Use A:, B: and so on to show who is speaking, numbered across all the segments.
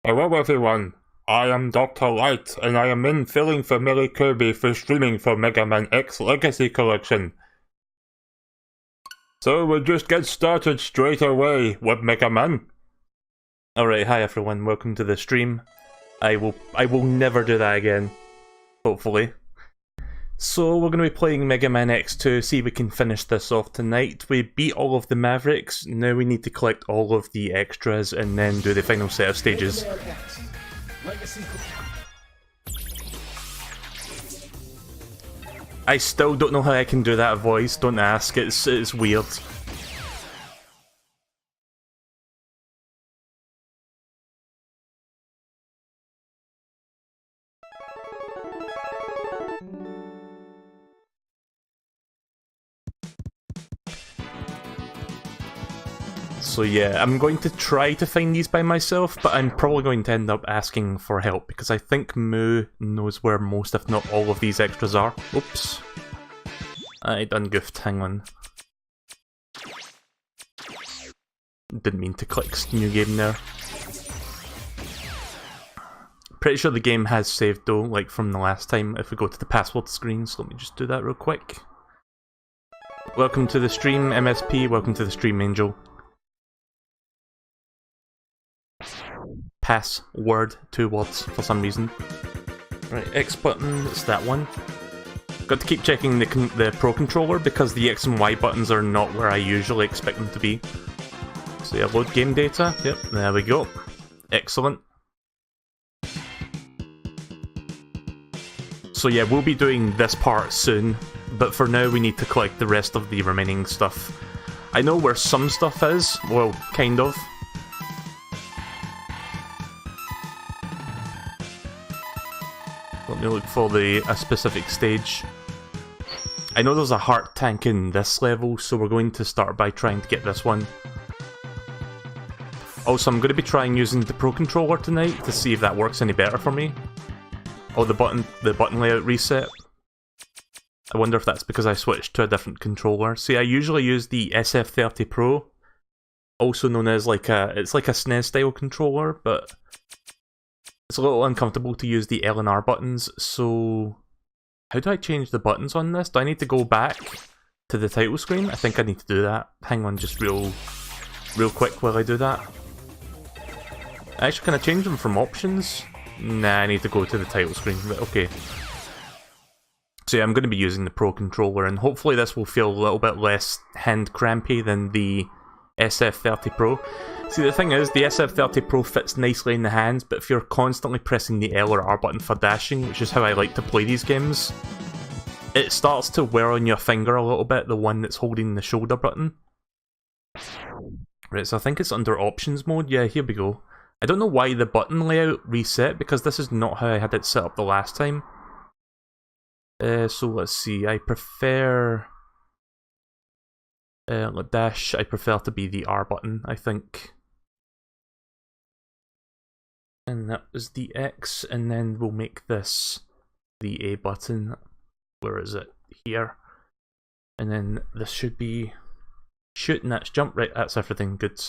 A: Hello everyone, I am Dr. Light, and I am in filling for MeleeKirby for streaming for Mega Man X Legacy Collection. So we'll just get started straight away with Mega Man.
B: Alright, hi everyone, welcome to the stream. I will never do that again, hopefully. So we're going to be playing Mega Man X2, see if we can finish this off tonight. We beat all of the Mavericks, now we need to collect all of the extras and then do the final set of stages. I still don't know how I can do that voice, don't ask, it's weird. So yeah, I'm going to try to find these by myself, but I'm probably going to end up asking for help, because I think Moo knows where most, if not all, of these extras are. Oops. I done goofed, hang on. Didn't mean to click new game there. Pretty sure the game has saved though, like from the last time, if we go to the password screen, so let me just do that real quick. Welcome to the stream, MSP, welcome to the stream, Angel. Password, 2 words for some reason. Right, X button, it's that one. Got to keep checking the Pro Controller because the X and Y buttons are not where I usually expect them to be. So yeah, load game data, yep, there we go. Excellent. So yeah, we'll be doing this part soon, but for now we need to collect the rest of the remaining stuff. I know where some stuff is, well, kind of. Let me look for a specific stage. I know there's a heart tank in this level, so we're going to start by trying to get this one. Also, I'm going to be trying using the Pro Controller tonight to see if that works any better for me. Oh, the button layout reset. I wonder if that's because I switched to a different controller. See, I usually use the SF30 Pro, also known as it's like a SNES style controller, but it's a little uncomfortable to use the L and R buttons, so how do I change the buttons on this? Do I need to go back to the title screen? I think I need to do that. Hang on just real quick while I do that. Actually, can I change them from options? Nah, I need to go to the title screen, but okay. So yeah, I'm going to be using the Pro Controller, and hopefully this will feel a little bit less hand crampy than the SF30 Pro. See, the thing is, the SF30 Pro fits nicely in the hands, but if you're constantly pressing the L or R button for dashing, which is how I like to play these games, it starts to wear on your finger a little bit, the one that's holding the shoulder button. Right, so I think it's under options mode. Yeah, here we go. I don't know why the button layout reset, because this is not how I had it set up the last time. So let's see, I prefer... dash, I prefer to be the R button, I think. And that was the X, and then we'll make this the A button. Where is it? Here. And then this should be shoot, and that's jump. Right, that's everything. Good.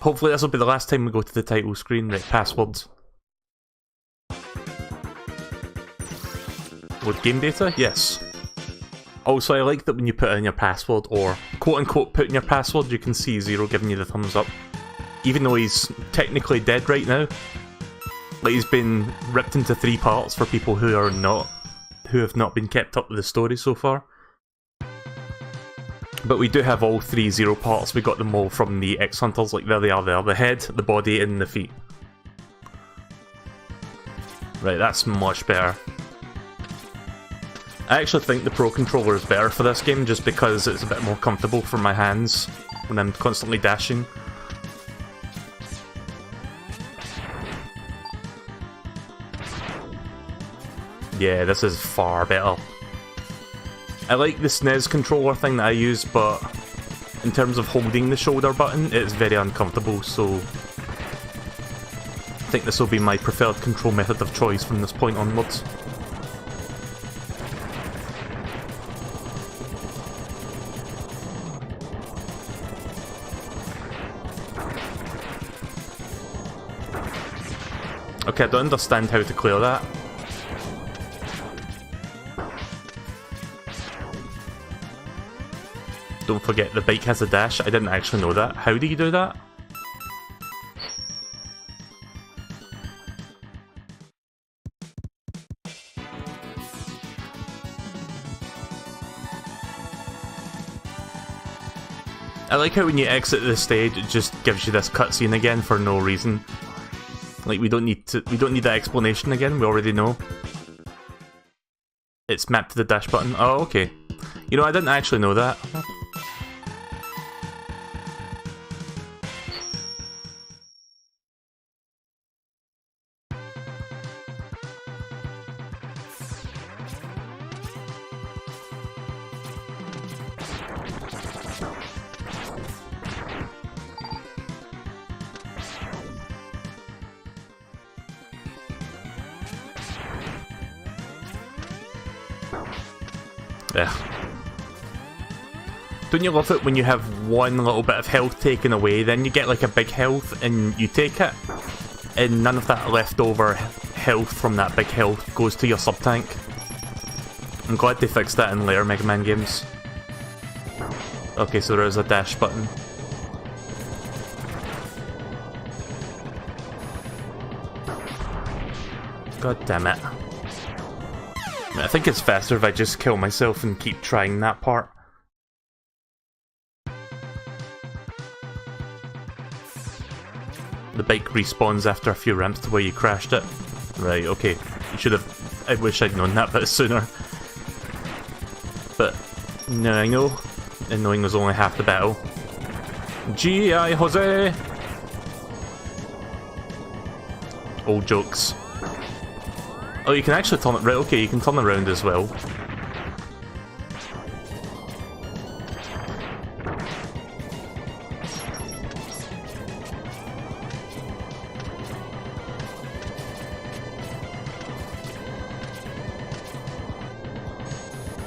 B: Hopefully this will be the last time we go to the title screen. Right, passwords. Load game data? Yes. Also, I like that when you put in your password, or quote-unquote put in your password, you can see Zero giving you the thumbs up. Even though he's technically dead right now. Like, he's been ripped into 3 parts for people who have not been kept up with the story so far. But we do have all 3 Zero parts. We got them all from the X-Hunters, like there they are there. The head, the body, and the feet. Right, that's much better. I actually think the Pro Controller is better for this game, just because it's a bit more comfortable for my hands when I'm constantly dashing. Yeah, this is far better. I like the SNES controller thing that I use, but in terms of holding the shoulder button, it's very uncomfortable, so I think this will be my preferred control method of choice from this point onwards. Okay, I don't understand how to clear that. Don't forget the bike has a dash. I didn't actually know that. How do you do that? I like how when you exit the stage, it just gives you this cutscene again for no reason. Like we don't need that explanation again. We already know. It's mapped to the dash button. Oh, okay. You know, I didn't actually know that. Ugh. Don't you love it when you have one little bit of health taken away, then you get like a big health and you take it, and none of that leftover health from that big health goes to your sub-tank? I'm glad they fixed that in later Mega Man games. Okay, so there is a dash button. God damn it. I think it's faster if I just kill myself and keep trying that part. The bike respawns after a few ramps to where you crashed it. Right, okay. You should have... I wish I'd known that bit sooner. But now I know. And knowing was only half the battle. G.I. Jose! Old jokes. Oh, you can actually turn it... Right, okay, you can turn around as well.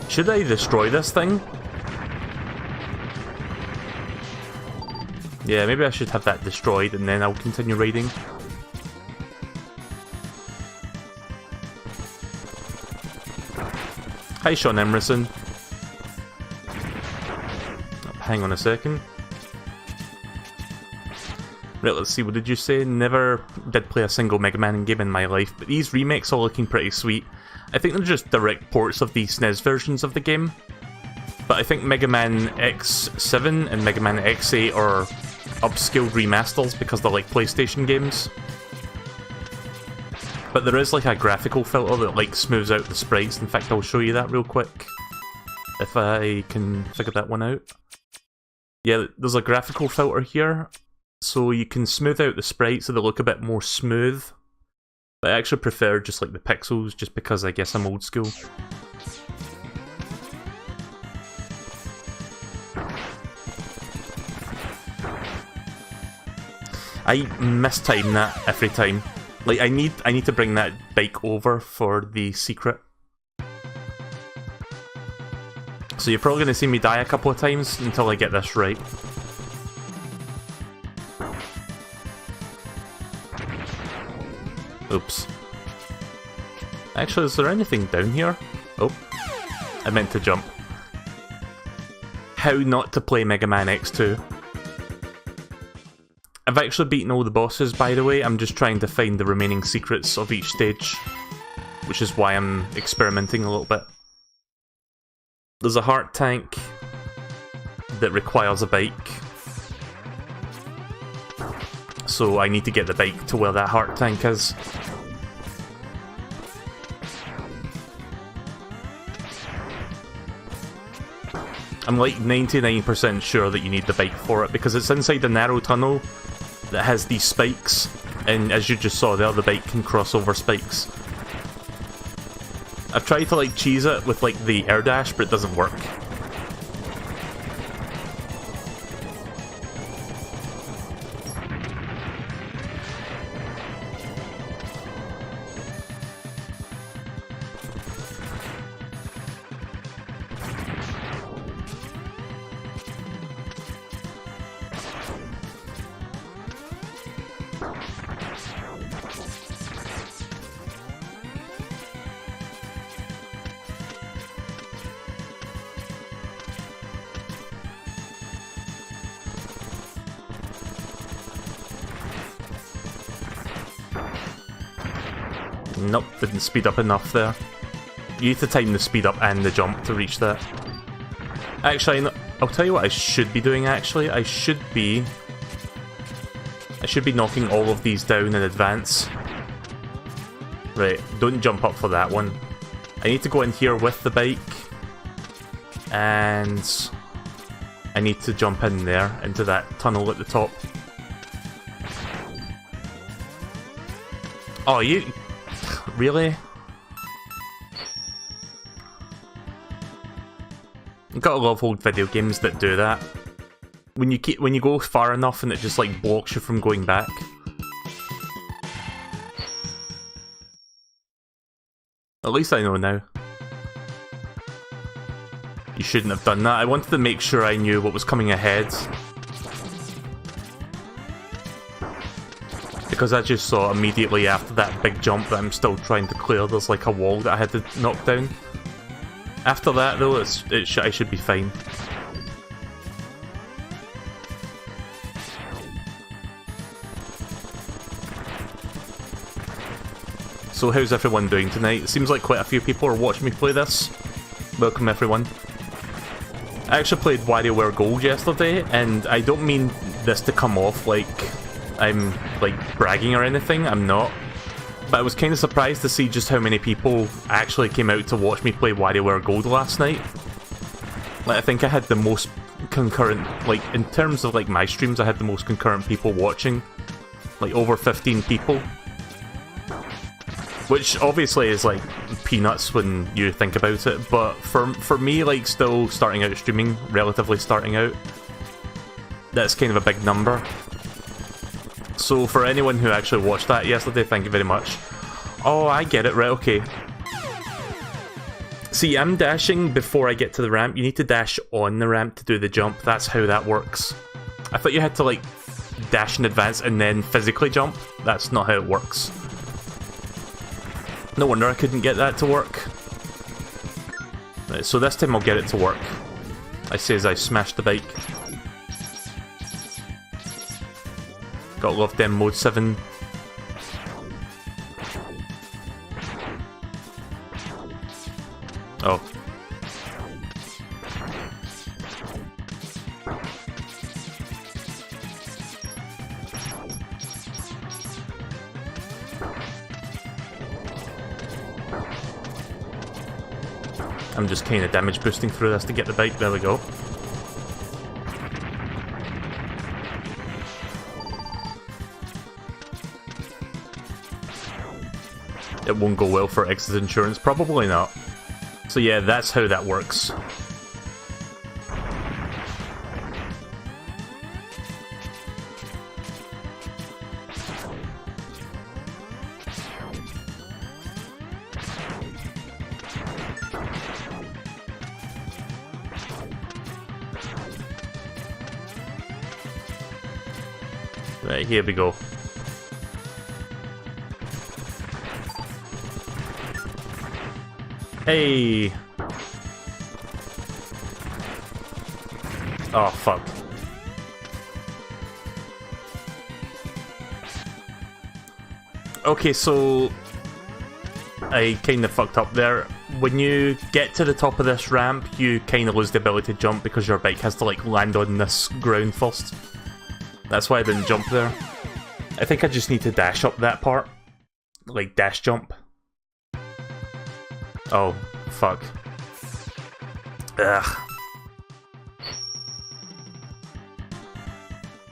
B: Should I destroy this thing? Yeah, maybe I should have that destroyed and then I'll continue raiding. Hi, Sean Emerson. Oh, hang on a second. Right, let's see, what did you say? Never did play a single Mega Man game in my life, but these remakes are looking pretty sweet. I think they're just direct ports of the SNES versions of the game. But I think Mega Man X7 and Mega Man X8 are upscaled remasters because they're like PlayStation games. But there is like a graphical filter that like smooths out the sprites. In fact, I'll show you that real quick. If I can figure that one out. Yeah, there's a graphical filter here. So you can smooth out the sprites so they look a bit more smooth. But I actually prefer just like the pixels, just because I guess I'm old school. I mistime that every time. Like I need to bring that bike over for the secret. So you're probably gonna see me die a couple of times until I get this right. Oops. Actually, is there anything down here? Oh, I meant to jump. How not to play Mega Man X2. I've actually beaten all the bosses, by the way. I'm just trying to find the remaining secrets of each stage, which is why I'm experimenting a little bit. There's a heart tank that requires a bike. So I need to get the bike to where that heart tank is. I'm like 99% sure that you need the bike for it, because it's inside the narrow tunnel that has these spikes, and as you just saw there, the bike can cross over spikes. I've tried to like cheese it with like the air dash, but it doesn't work. Nope, didn't speed up enough there. You need to time the speed up and the jump to reach that. Actually, I'll tell you what I should be doing, actually. I should be knocking all of these down in advance. Right, don't jump up for that one. I need to go in here with the bike. And I need to jump in there, into that tunnel at the top. Oh, you... Really? You gotta love old video games that do that. When you go far enough and it just like blocks you from going back. At least I know now. You shouldn't have done that. I wanted to make sure I knew what was coming ahead. Because I just saw immediately after that big jump that I'm still trying to clear, there's like a wall that I had to knock down. After that though, I should be fine. So how's everyone doing tonight? It seems like quite a few people are watching me play this. Welcome everyone. I actually played WarioWare Gold yesterday, and I don't mean this to come off like I'm like bragging or anything, I'm not. But I was kind of surprised to see just how many people actually came out to watch me play WarioWare Gold last night. Like, I think I had the most concurrent, like, in terms of like my streams, I had the most concurrent people watching. Like, over 15 people. Which obviously is like peanuts when you think about it, but for me, like, still starting out streaming, relatively starting out, that's kind of a big number. So for anyone who actually watched that yesterday, thank you very much. Oh, I get it, right, okay. See, I'm dashing before I get to the ramp. You need to dash on the ramp to do the jump. That's how that works. I thought you had to, like, dash in advance and then physically jump. That's not how it works. No wonder I couldn't get that to work. Right, so this time I'll get it to work. I say as I smash the bike. Gotta love them mode 7. Oh. I'm just kind of damage boosting through this to get the bike. There we go. It won't go well for X's insurance, probably not. So yeah, that's how that works. Right, here we go. Hey! Oh, fuck. Okay, so I kind of fucked up there. When you get to the top of this ramp, you kind of lose the ability to jump because your bike has to, like, land on this ground first. That's why I didn't jump there. I think I just need to dash up that part. Like, dash jump. Oh, fuck. Ugh.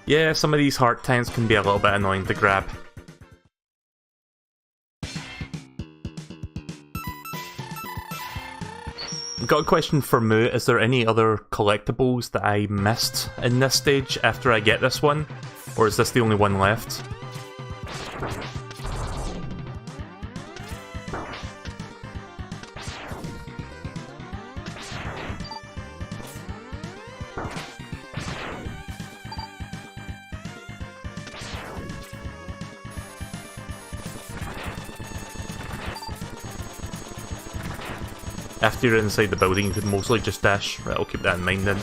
B: Yeah, some of these heart tanks can be a little bit annoying to grab. Got a question for Moo. Is there any other collectibles that I missed in this stage after I get this one? Or is this the only one left? After you're inside the building, you could mostly just dash. Right, I'll keep that in mind then.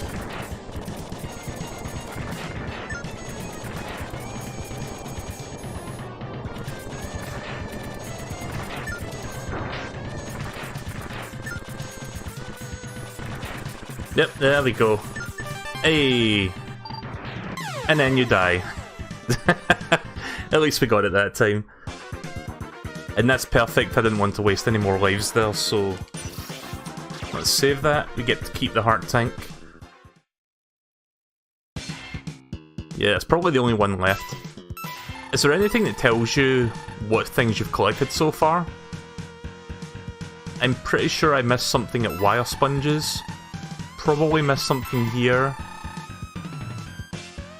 B: Yep, there we go. Hey! And then you die. At least we got it that time. And that's perfect, I didn't want to waste any more lives there, so... Let's save that, we get to keep the heart tank. Yeah, it's probably the only one left. Is there anything that tells you what things you've collected so far? I'm pretty sure I missed something at wire sponges. Probably missed something here.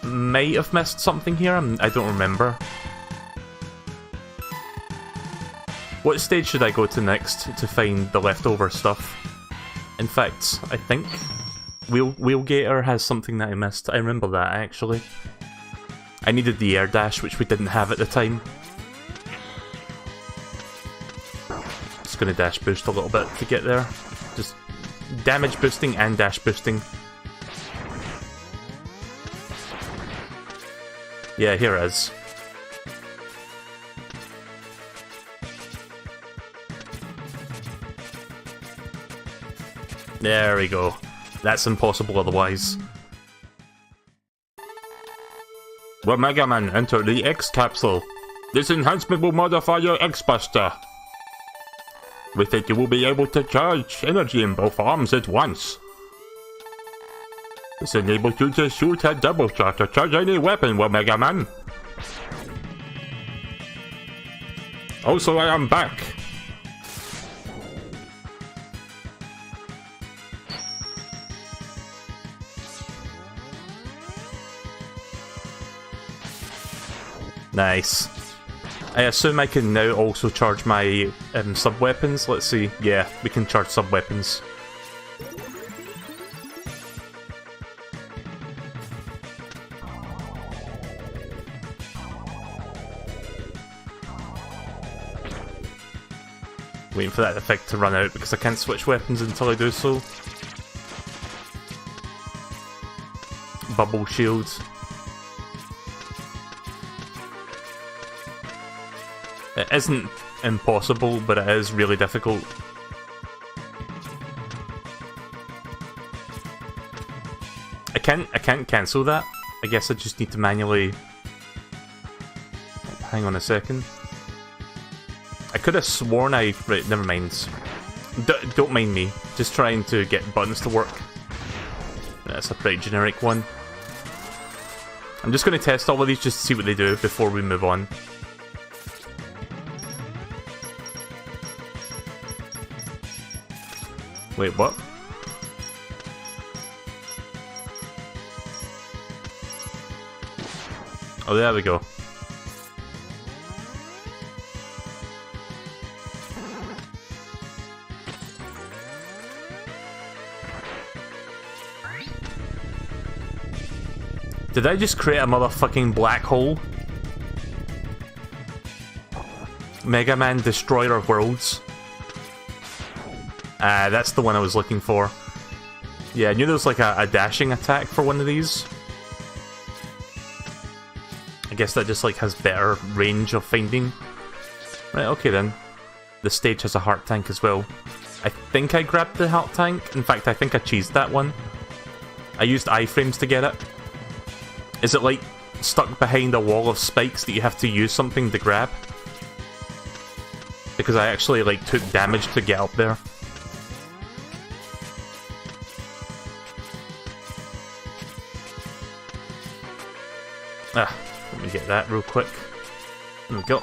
B: Might have missed something here, I don't remember. What stage should I go to next to find the leftover stuff? In fact, I think Wheelgator has something that I missed. I remember that, actually. I needed the air dash, which we didn't have at the time. Just gonna dash boost a little bit to get there. Just damage boosting and dash boosting. Yeah, here it is. There we go. That's impossible otherwise.
A: Well, Mega Man, enter the X capsule. This enhancement will modify your X-Buster. With it, you will be able to charge energy in both arms at once. This enables you to shoot a double shot or charge any weapon, well, Mega Man. Also, I am back.
B: Nice. I assume I can now also charge my sub-weapons. Let's see. Yeah, we can charge sub-weapons. Waiting for that effect to run out because I can't switch weapons until I do so. Bubble shield. It isn't impossible, but it is really difficult. I can't cancel that. I guess I just need to manually... Hang on a second. I could have sworn I... Right, never mind. Don't mind me. Just trying to get buttons to work. That's a pretty generic one. I'm just going to test all of these just to see what they do before we move on. Wait, what? Oh, there we go. Did I just create a motherfucking black hole? Mega Man Destroyer of Worlds. That's the one I was looking for. Yeah, I knew there was like a dashing attack for one of these. I guess that just like has better range of finding. Right, okay then. The stage has a heart tank as well. I think I grabbed the heart tank. In fact, I think I cheesed that one. I used iframes to get it. Is it like stuck behind a wall of spikes that you have to use something to grab? Because I actually like took damage to get up there. Let me get that real quick. There we go.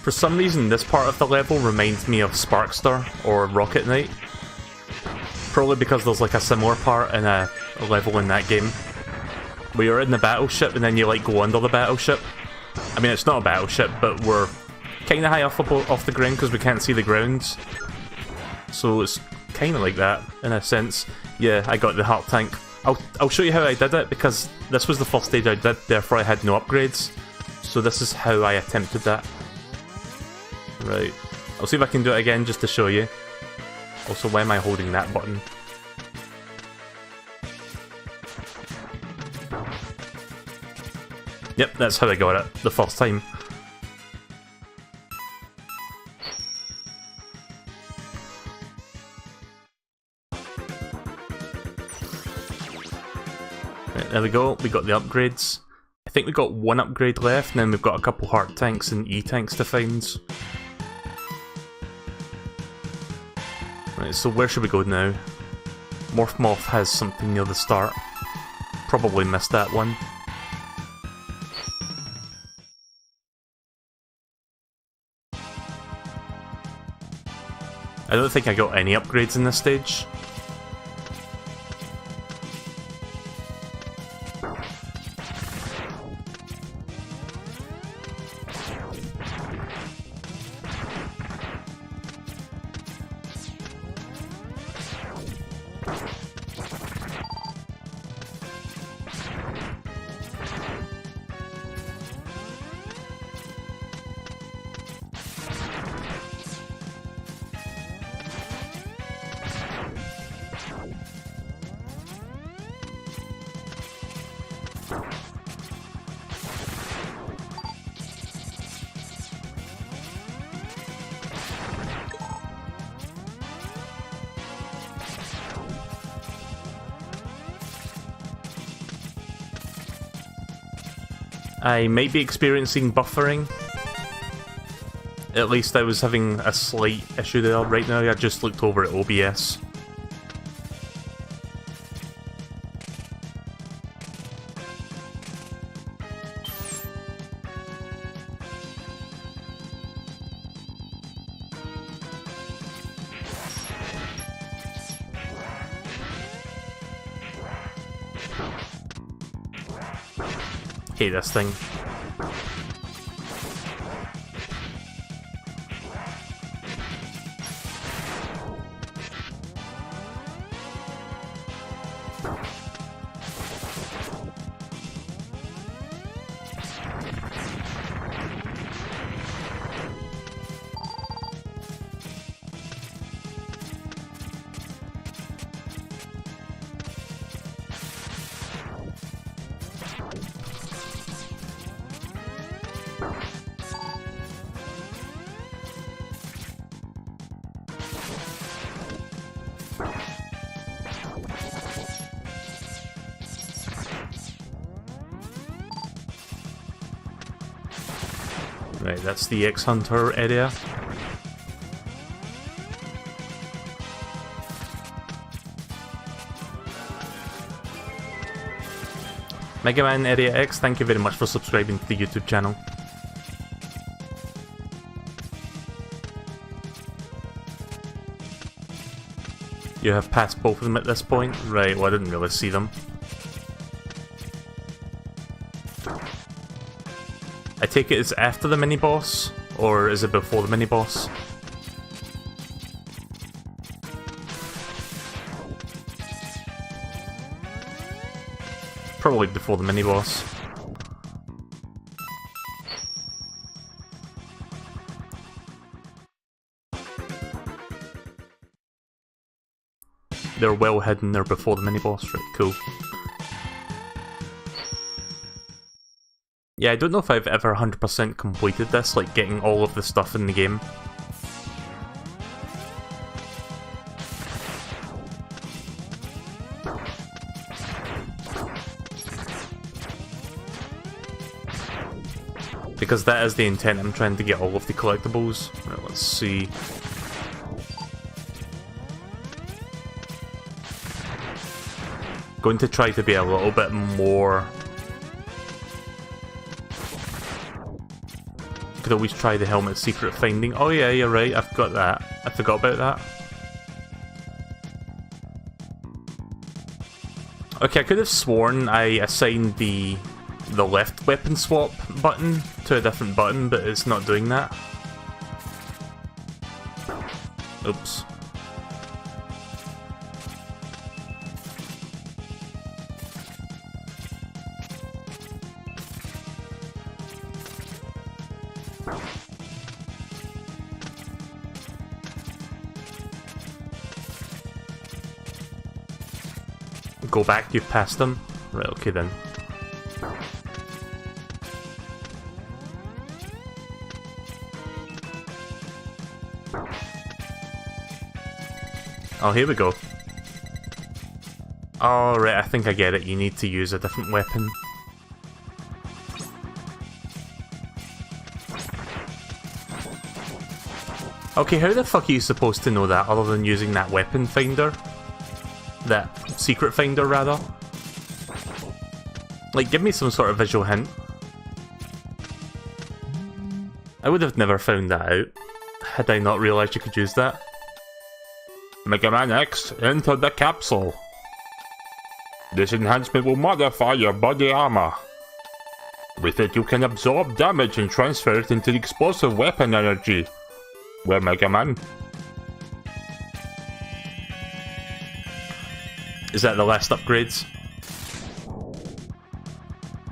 B: For some reason, this part of the level reminds me of Sparkster or Rocket Knight. Probably because there's like a similar part in a level in that game. Where you're in the battleship and then you like go under the battleship. I mean, it's not a battleship, but we're kind of high off the ground because we can't see the grounds. So it's kind of like that, in a sense. Yeah, I got the heart tank. I'll show you how I did it, because this was the first stage I did, therefore I had no upgrades. So this is how I attempted that. Right. I'll see if I can do it again just to show you. Also, why am I holding that button? Yep, that's how I got it the first time. Right, there we go, we got the upgrades. I think we got one upgrade left, and then we've got a couple heart tanks and E-tanks to find. Right, so where should we go now? Morph Moth has something near the start. Probably missed that one. I don't think I got any upgrades in this stage. I might be experiencing buffering. At least I was having a slight issue there right now. I just looked over at OBS. Hate this thing. Right, that's the X-Hunter area. Mega Man Area X, thank you very much for subscribing to the YouTube channel. You have passed both of them at this point? Right, well I didn't really see them. I take it it's after the mini-boss, or is it before the mini-boss? Probably before the mini-boss. They're well hidden, they're before the mini-boss, right, cool. Yeah, I don't know if I've ever 100% completed this, like getting all of the stuff in the game. Because that is the intent, I'm trying to get all of the collectibles. Right, let's see. Going to try to be a little bit more... Could always try the helmet secret finding. Oh yeah, you're right, I've got that. I forgot about that. Okay, I could have sworn I assigned the left weapon swap button to a different button, but it's not doing that. Oops. Go back, you've passed them? Right, okay then. Oh, here we go. Oh, right, I think I get it. You need to use a different weapon. Okay, how the fuck are you supposed to know that other than using that weapon finder? That secret finder, rather? Like, give me some sort of visual hint. I would have never found that out, had I not realised you could use that.
A: Mega Man X, enter the capsule. This enhancement will modify your body armor. With it, you can absorb damage and transfer it into the explosive weapon energy. Well, Mega Man.
B: Is that the last upgrades?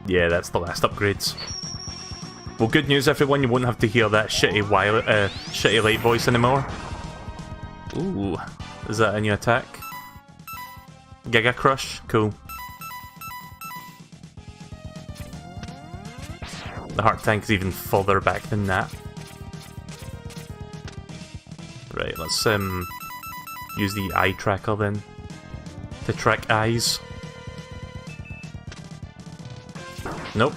B: Yeah, that's the last upgrades. Well, good news, everyone. You won't have to hear that shitty light voice anymore. Ooh, is that a new attack? Giga Crush, cool. The heart tank is even further back than that. Right, let's use the eye tracker then to track eyes. Nope.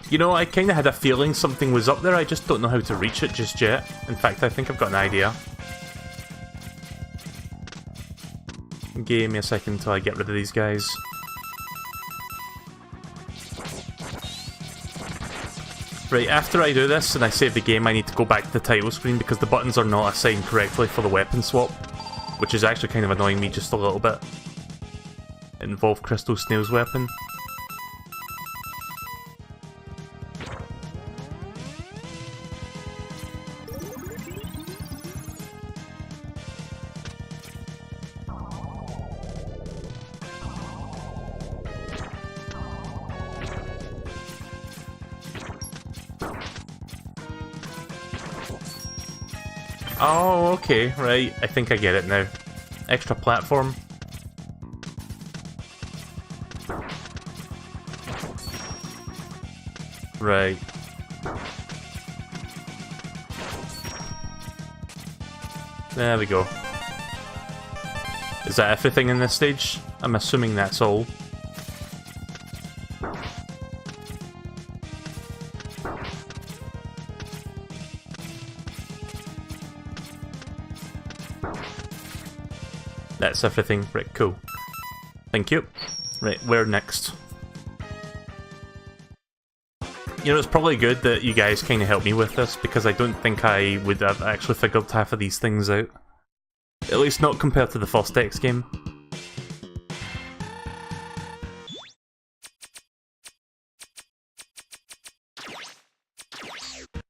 B: You know, I kind of had a feeling something was up there, I just don't know how to reach it just yet. In fact, I think I've got an idea. Give me a second until I get rid of these guys. Right, after I do this and I save the game, I need to go back to the title screen because the buttons are not assigned correctly for the weapon swap, which is actually kind of annoying me just a little bit. It involved Crystal Snail's weapon. Oh, okay, right. I think I get it now. Extra platform. Right. There we go. Is that everything in this stage? I'm assuming that's all. That's everything. Right, cool. Thank you. Right, where next? You know, it's probably good that you guys kind of helped me with this, because I don't think I would have actually figured half of these things out. At least not compared to the first X game.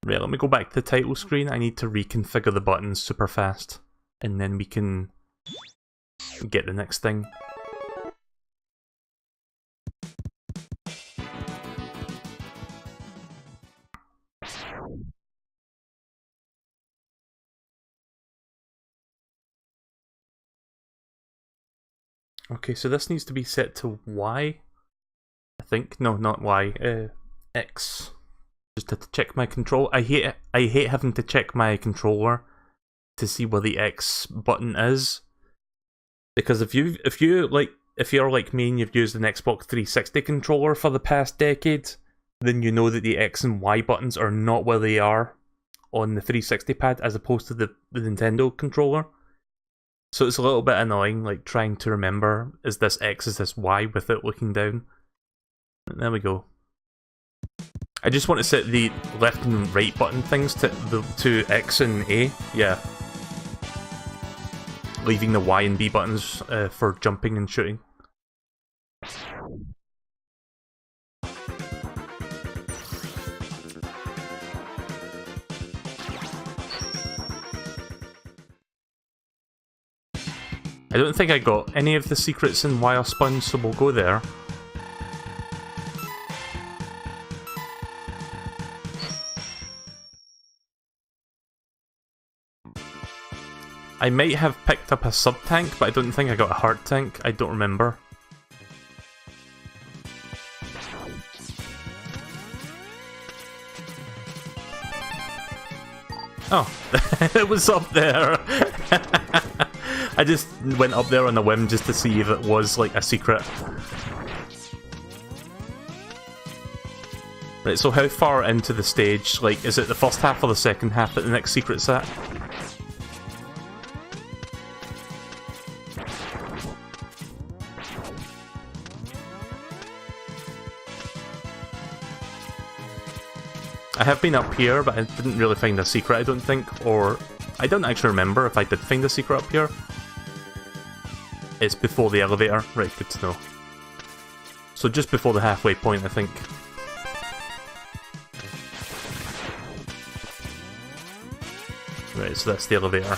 B: Right, let me go back to the title screen. I need to reconfigure the buttons super fast, and then we can get the next thing. Okay, so this needs to be set to Y, I think. No, not Y. X. Just to check my control. I hate having to check my controller to see where the X button is, because if you're like me and you've used an Xbox 360 controller for the past decade, then you know that the X and Y buttons are not where they are on the 360 pad as opposed to the Nintendo controller. So it's a little bit annoying, like trying to remember, is this X, is this Y, with it looking down. There we go. I just want to set the left and right button things to X and A, yeah. Leaving the Y and B buttons for jumping and shooting. I don't think I got any of the secrets in Wire Sponge, so we'll go there. I might have picked up a sub-tank, but I don't think I got a heart tank. I don't remember. Oh, it was up there. I just went up there on a whim just to see if it was like a secret. Right, so how far into the stage, like, is it the first half or the second half that the next secret's at? I have been up here, but I didn't really find a secret, I don't think, or I don't actually remember if I did find a secret up here. It's before the elevator. Right, good to know. So just before the halfway point, I think. Right, so that's the elevator.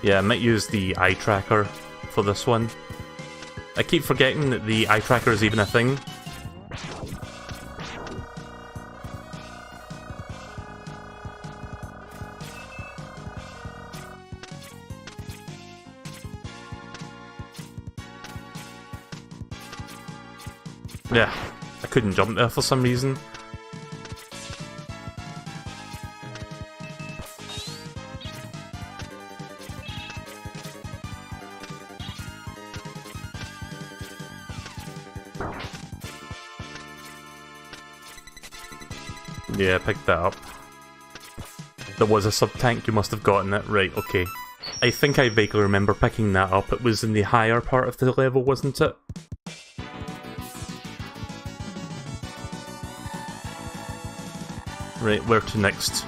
B: Yeah, I might use the eye tracker for this one. I keep forgetting that the eye tracker is even a thing. Yeah, I couldn't jump there for some reason. Yeah, picked that up. There was a sub-tank, you must have gotten it. Right, okay. I think I vaguely remember picking that up. It was in the higher part of the level, wasn't it? Right, where to next?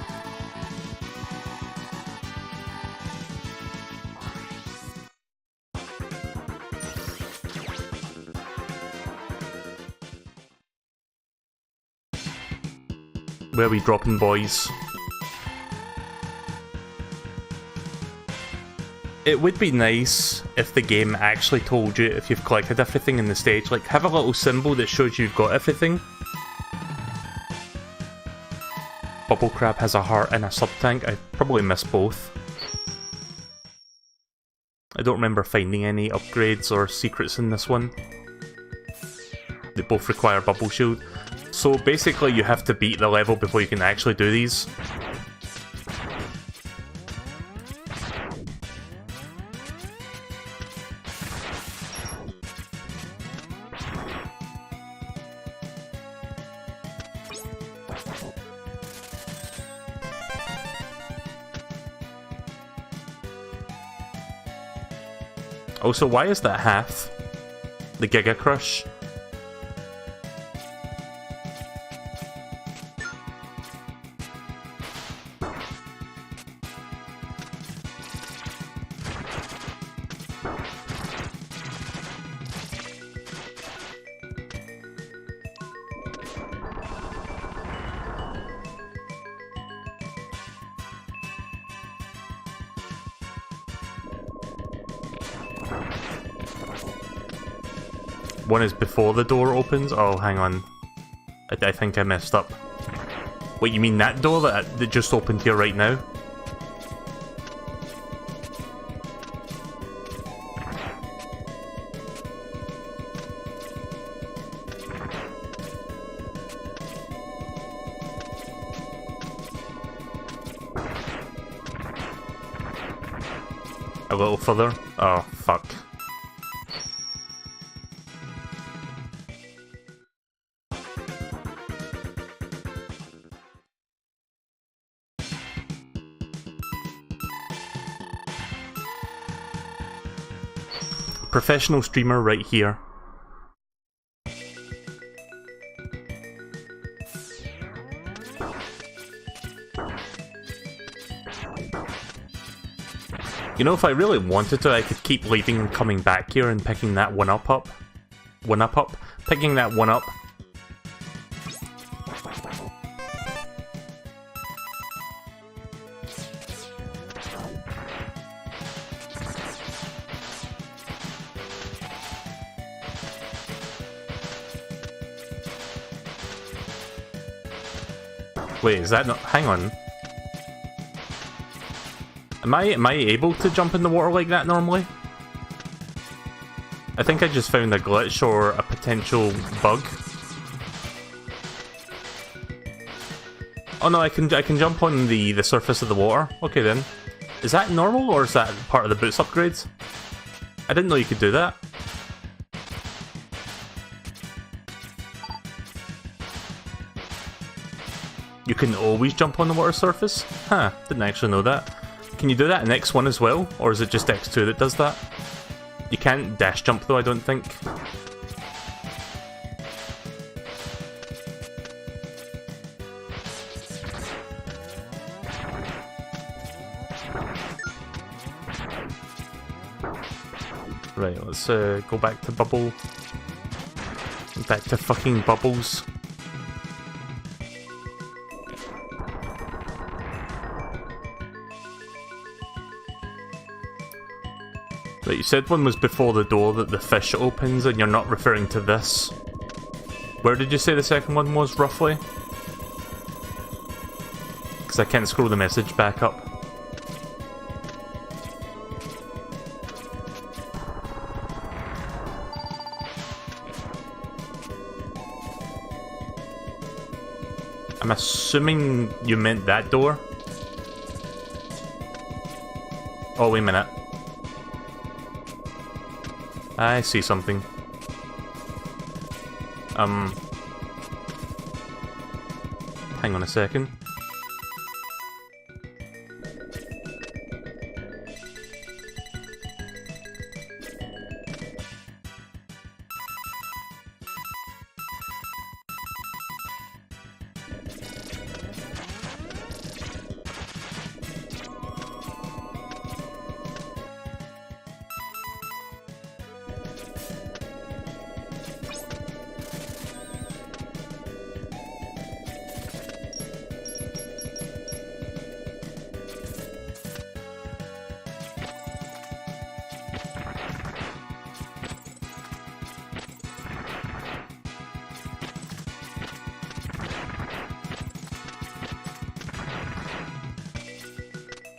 B: Where are we dropping, boys? It would be nice if the game actually told you if you've collected everything in the stage. Like, have a little symbol that shows you've got everything. Bubble Crab has a heart and a sub-tank. I probably missed both. I don't remember finding any upgrades or secrets in this one. They both require Bubble Shield. So basically you have to beat the level before you can actually do these. Also, why is that half? The Giga Crush? One is before the door opens? Oh, hang on. I think I messed up. Wait, you mean that door that just opened here right now? A little further? Oh, fuck. Professional streamer right here. You know, if I really wanted to, I could keep leaving and coming back here and picking that one up. Picking that one up. Wait, is that not... Hang on. Am I able to jump in the water like that normally? I think I just found a glitch or a potential bug. Oh no, I can jump on the surface of the water. Okay then. Is that normal or is that part of the boots upgrades? I didn't know you could do that. You can always jump on the water surface? Huh, didn't actually know that. Can you do that in X1 as well? Or is it just X2 that does that? You can't dash jump though, I don't think. Right, let's go back to Bubble. Back to fucking Bubbles. Right, you said one was before the door that the fish opens, and you're not referring to this. Where did you say the second one was, roughly? Because I can't scroll the message back up. I'm assuming you meant that door? Oh, wait a minute. I see something. Hang on a second.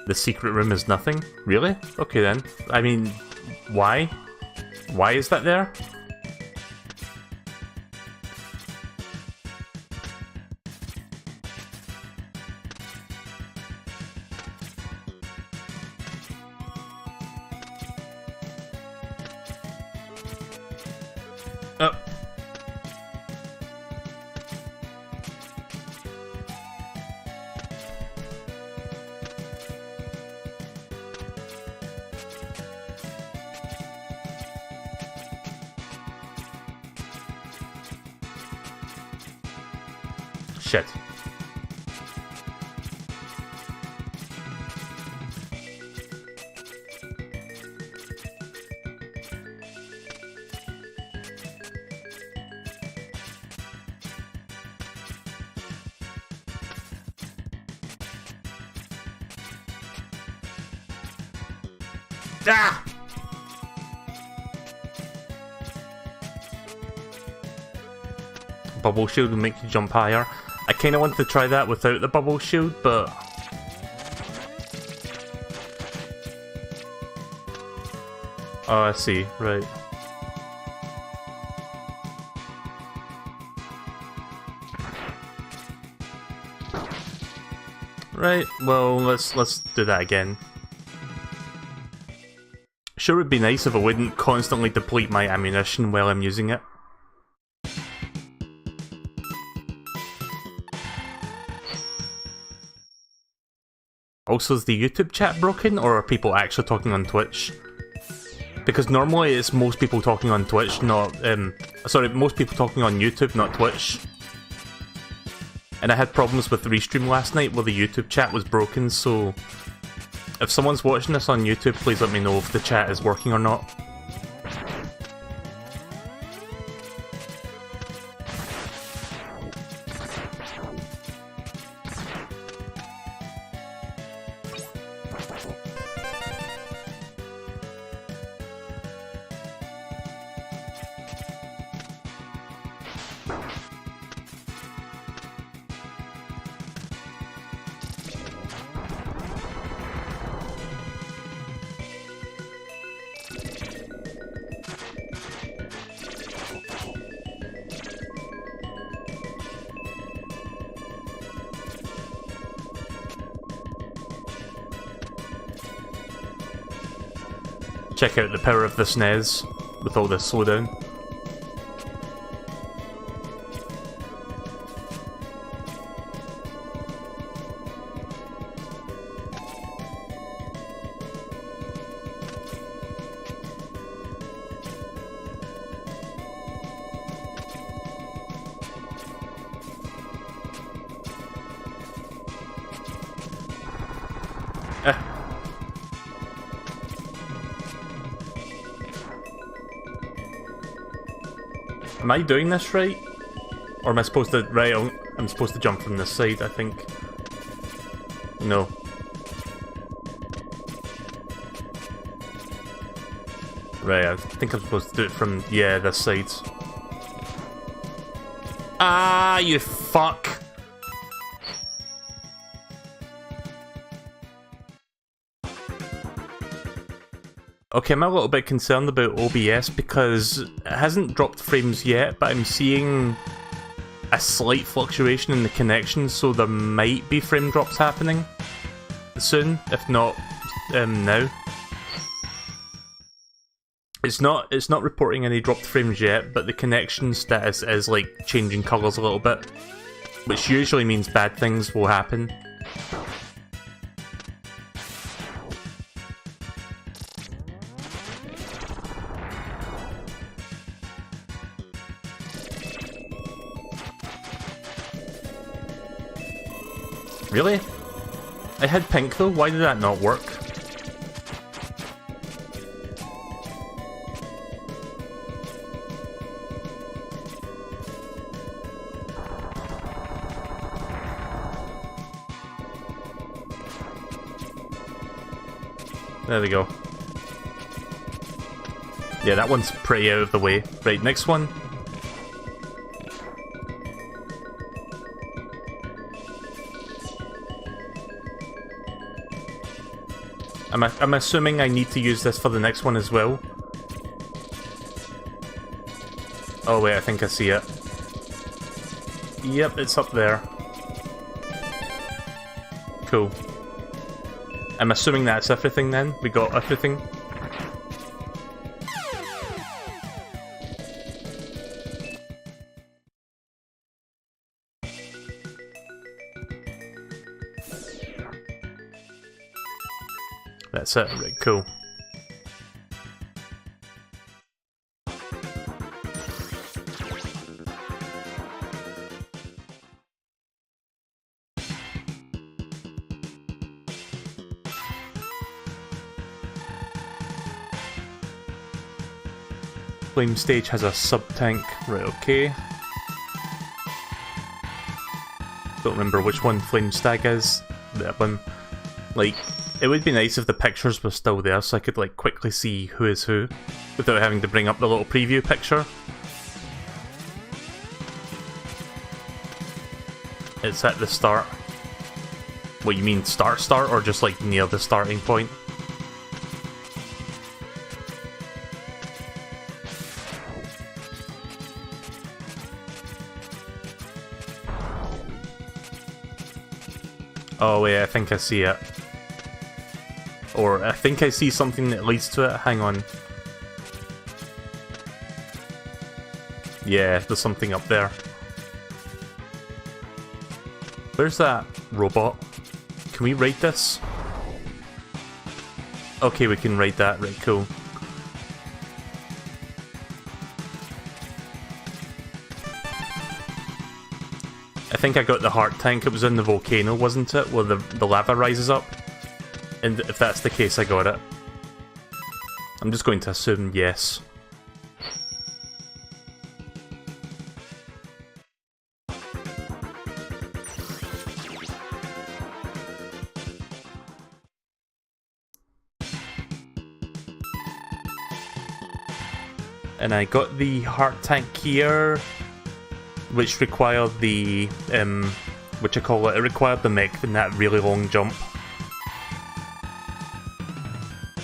B: The secret room is nothing? Really? Okay then. I mean, why? Why is that there? Oh. Shit. Ah! Bubble shield will make you jump higher. I kinda want to try that without the bubble shield, but... Oh, I see. Right. Right, well, let's do that again. Sure, it'd be nice if I wouldn't constantly deplete my ammunition while I'm using it. Also, is the YouTube chat broken, or are people actually talking on Twitch? Because normally it's most people talking on Twitch, not, sorry, most people talking on YouTube, not Twitch. And I had problems with the restream last night where the YouTube chat was broken, so... If someone's watching this on YouTube, please let me know if the chat is working or not. check out the power of the SNES with all this slowdown. Am I doing this right? Or am I supposed to... Right, I'm supposed to jump from this side, I think. No. Right, I think I'm supposed to do it from... Yeah, this side. Ah, you fuck! Okay, I'm a little bit concerned about OBS because it hasn't dropped frames yet, but I'm seeing a slight fluctuation in the connection, so there might be frame drops happening soon, if not now. It's not reporting any dropped frames yet, but the connection status is like changing colours a little bit, which usually means bad things will happen. Really? I had pink though, why did that not work? There we go. Yeah, that one's pretty out of the way. Right, next one. I'm assuming I need to use this for the next one as well. Oh wait, I think I see it. Yep, it's up there. Cool. I'm assuming that's everything then. We got everything. That's it, right, cool. Flame stage has a sub-tank, right, okay. Don't remember which one Flame Stag is. That one. Like, it would be nice if the pictures were still there so I could like quickly see who is who without having to bring up the little preview picture. It's at the start. What, you mean start or just like near the starting point? Oh wait, I think I see it. Or I think I see something that leads to it. Hang on. Yeah, there's something up there. Where's that robot? Can we raid this? Okay, we can raid that. Right, cool. I think I got the heart tank. It was in the volcano, wasn't it? Where the lava rises up. And if that's the case, I got it. I'm just going to assume yes. And I got the heart tank here, which required the, what you call it, it required the mech in that really long jump.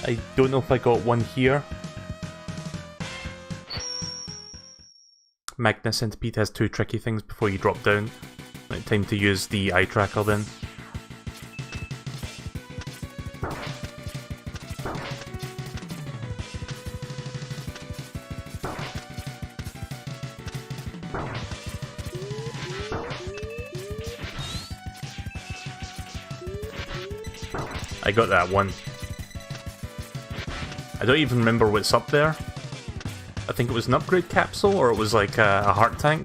B: I don't know if I got one here. Magna Centipede has 2 tricky things before you drop down. Right, time to use the eye tracker then. I got that one. I don't even remember what's up there. I think it was an upgrade capsule, or it was like a heart tank.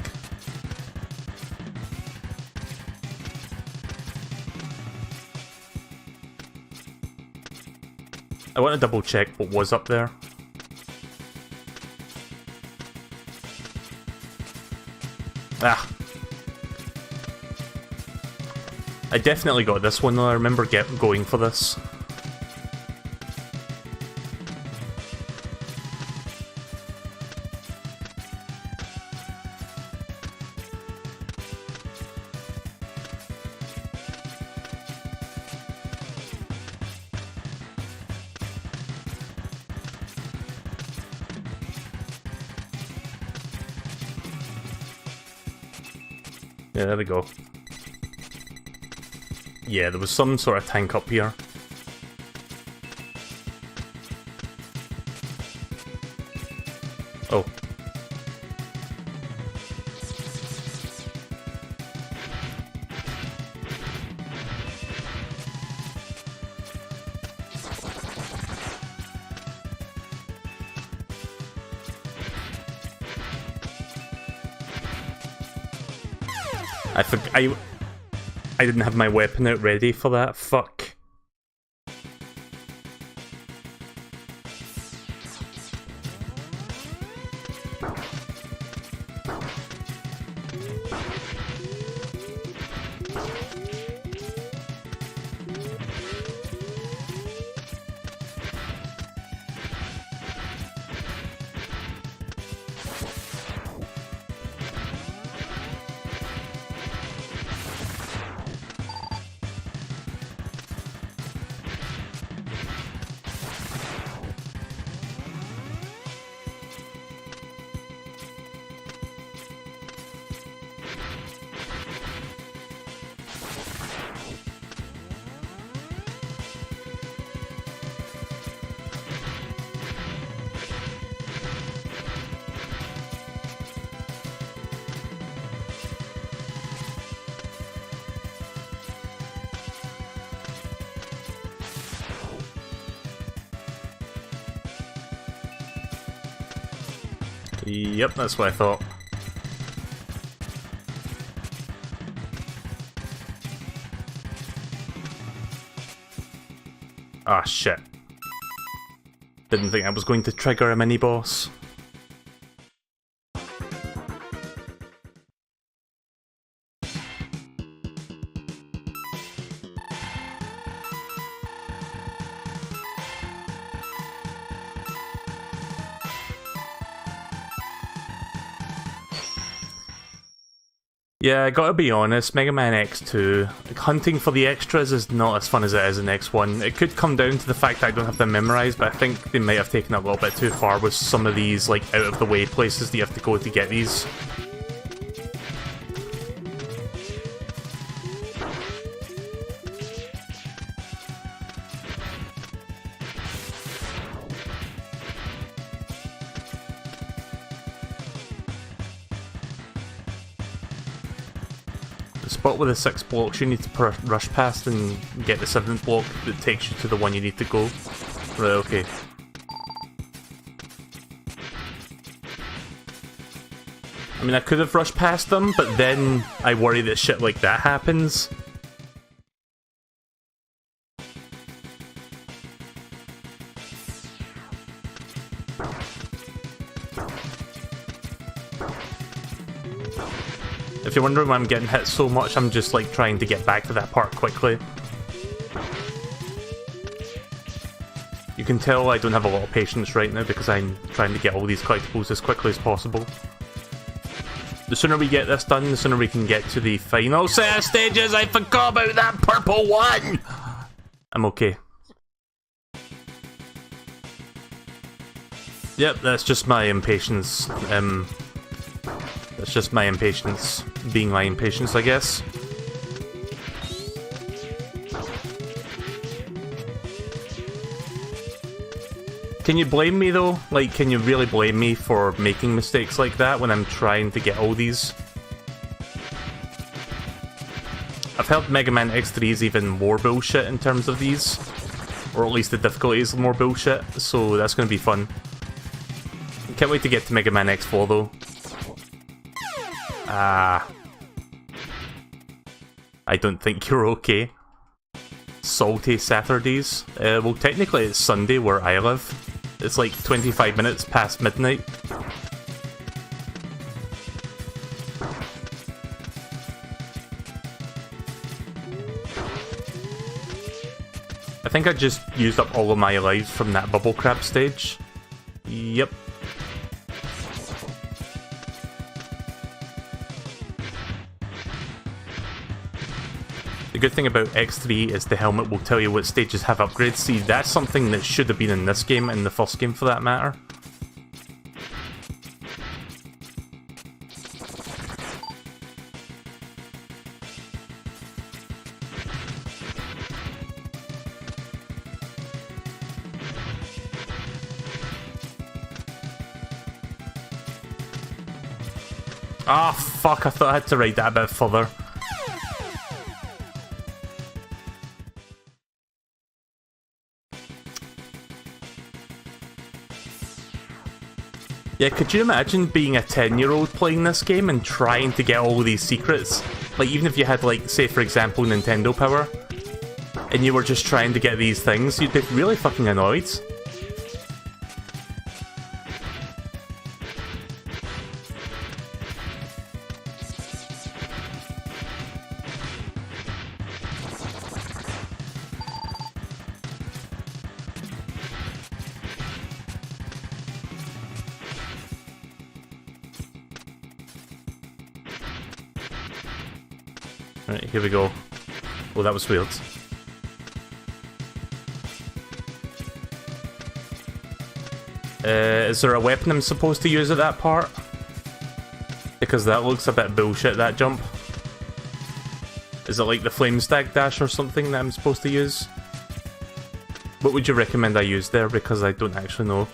B: I want to double check what was up there. Ah. I definitely got this one though, I remember going for this. Yeah, there we go. Yeah, there was some sort of tank up here. Oh. I didn't have my weapon out ready for that. Fuck. Yep, that's what I thought. Ah, shit. Didn't think I was going to trigger a mini-boss. Yeah, I gotta be honest, Mega Man X2, hunting for the extras is not as fun as it is in X1. It could come down to the fact that I don't have them memorized, but I think they might have taken it a little bit too far with some of these, like, out-of-the-way places that you have to go to get these. Spot with the 6 blocks you need to rush past and get the 7th block that takes you to the one you need to go. Right, okay. I mean, I could have rushed past them, but then I worry that shit like that happens. If you're wondering why I'm getting hit so much, I'm just like trying to get back to that part quickly. You can tell I don't have a lot of patience right now because I'm trying to get all these collectibles as quickly as possible. The sooner we get this done, the sooner we can get to the final set of stages. I forgot about that purple one! I'm okay. Yep, that's just my impatience. That's just my impatience. Being my impatience, I guess. Can you blame me though? Like, can you really blame me for making mistakes like that when I'm trying to get all these? I've heard Mega Man X3 is even more bullshit in terms of these. Or at least the difficulty is more bullshit, so that's going to be fun. Can't wait to get to Mega Man X4 though. I don't think you're okay. Salty Saturdays. Well, technically it's Sunday where I live. It's like 25 minutes past midnight. I think I just used up all of my lives from that bubble crab stage. Yep. The good thing about X3 is the helmet will tell you what stages have upgrades. See, that's something that should have been in this game, in the first game for that matter. Ah, fuck, I thought I had to write that a bit further. Yeah, could you imagine being a 10-year-old playing this game and trying to get all of these secrets? Like, even if you had, like, say for example, Nintendo Power, and you were just trying to get these things, you'd be really fucking annoyed. Right, here we go. Oh, that was weird. Is there a weapon I'm supposed to use at that part? Because that looks a bit bullshit, that jump. Is it like the flame stag dash or something that I'm supposed to use? What would you recommend I use there? Because I don't actually know.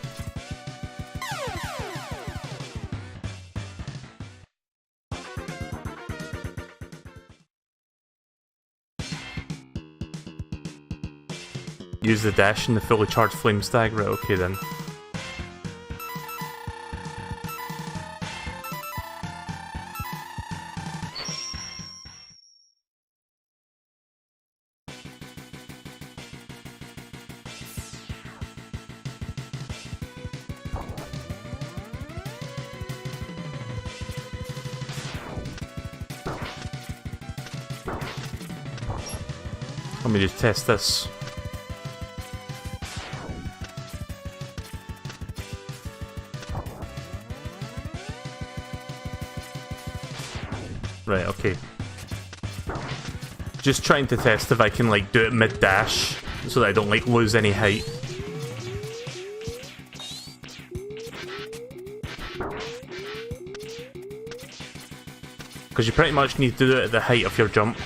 B: Use the dash and the fully charged flame stag? Right, okay then. Let me just test this. Right, okay. Just trying to test if I can, like, do it mid-dash, so that I don't, like, lose any height. Because you pretty much need to do it at the height of your jump.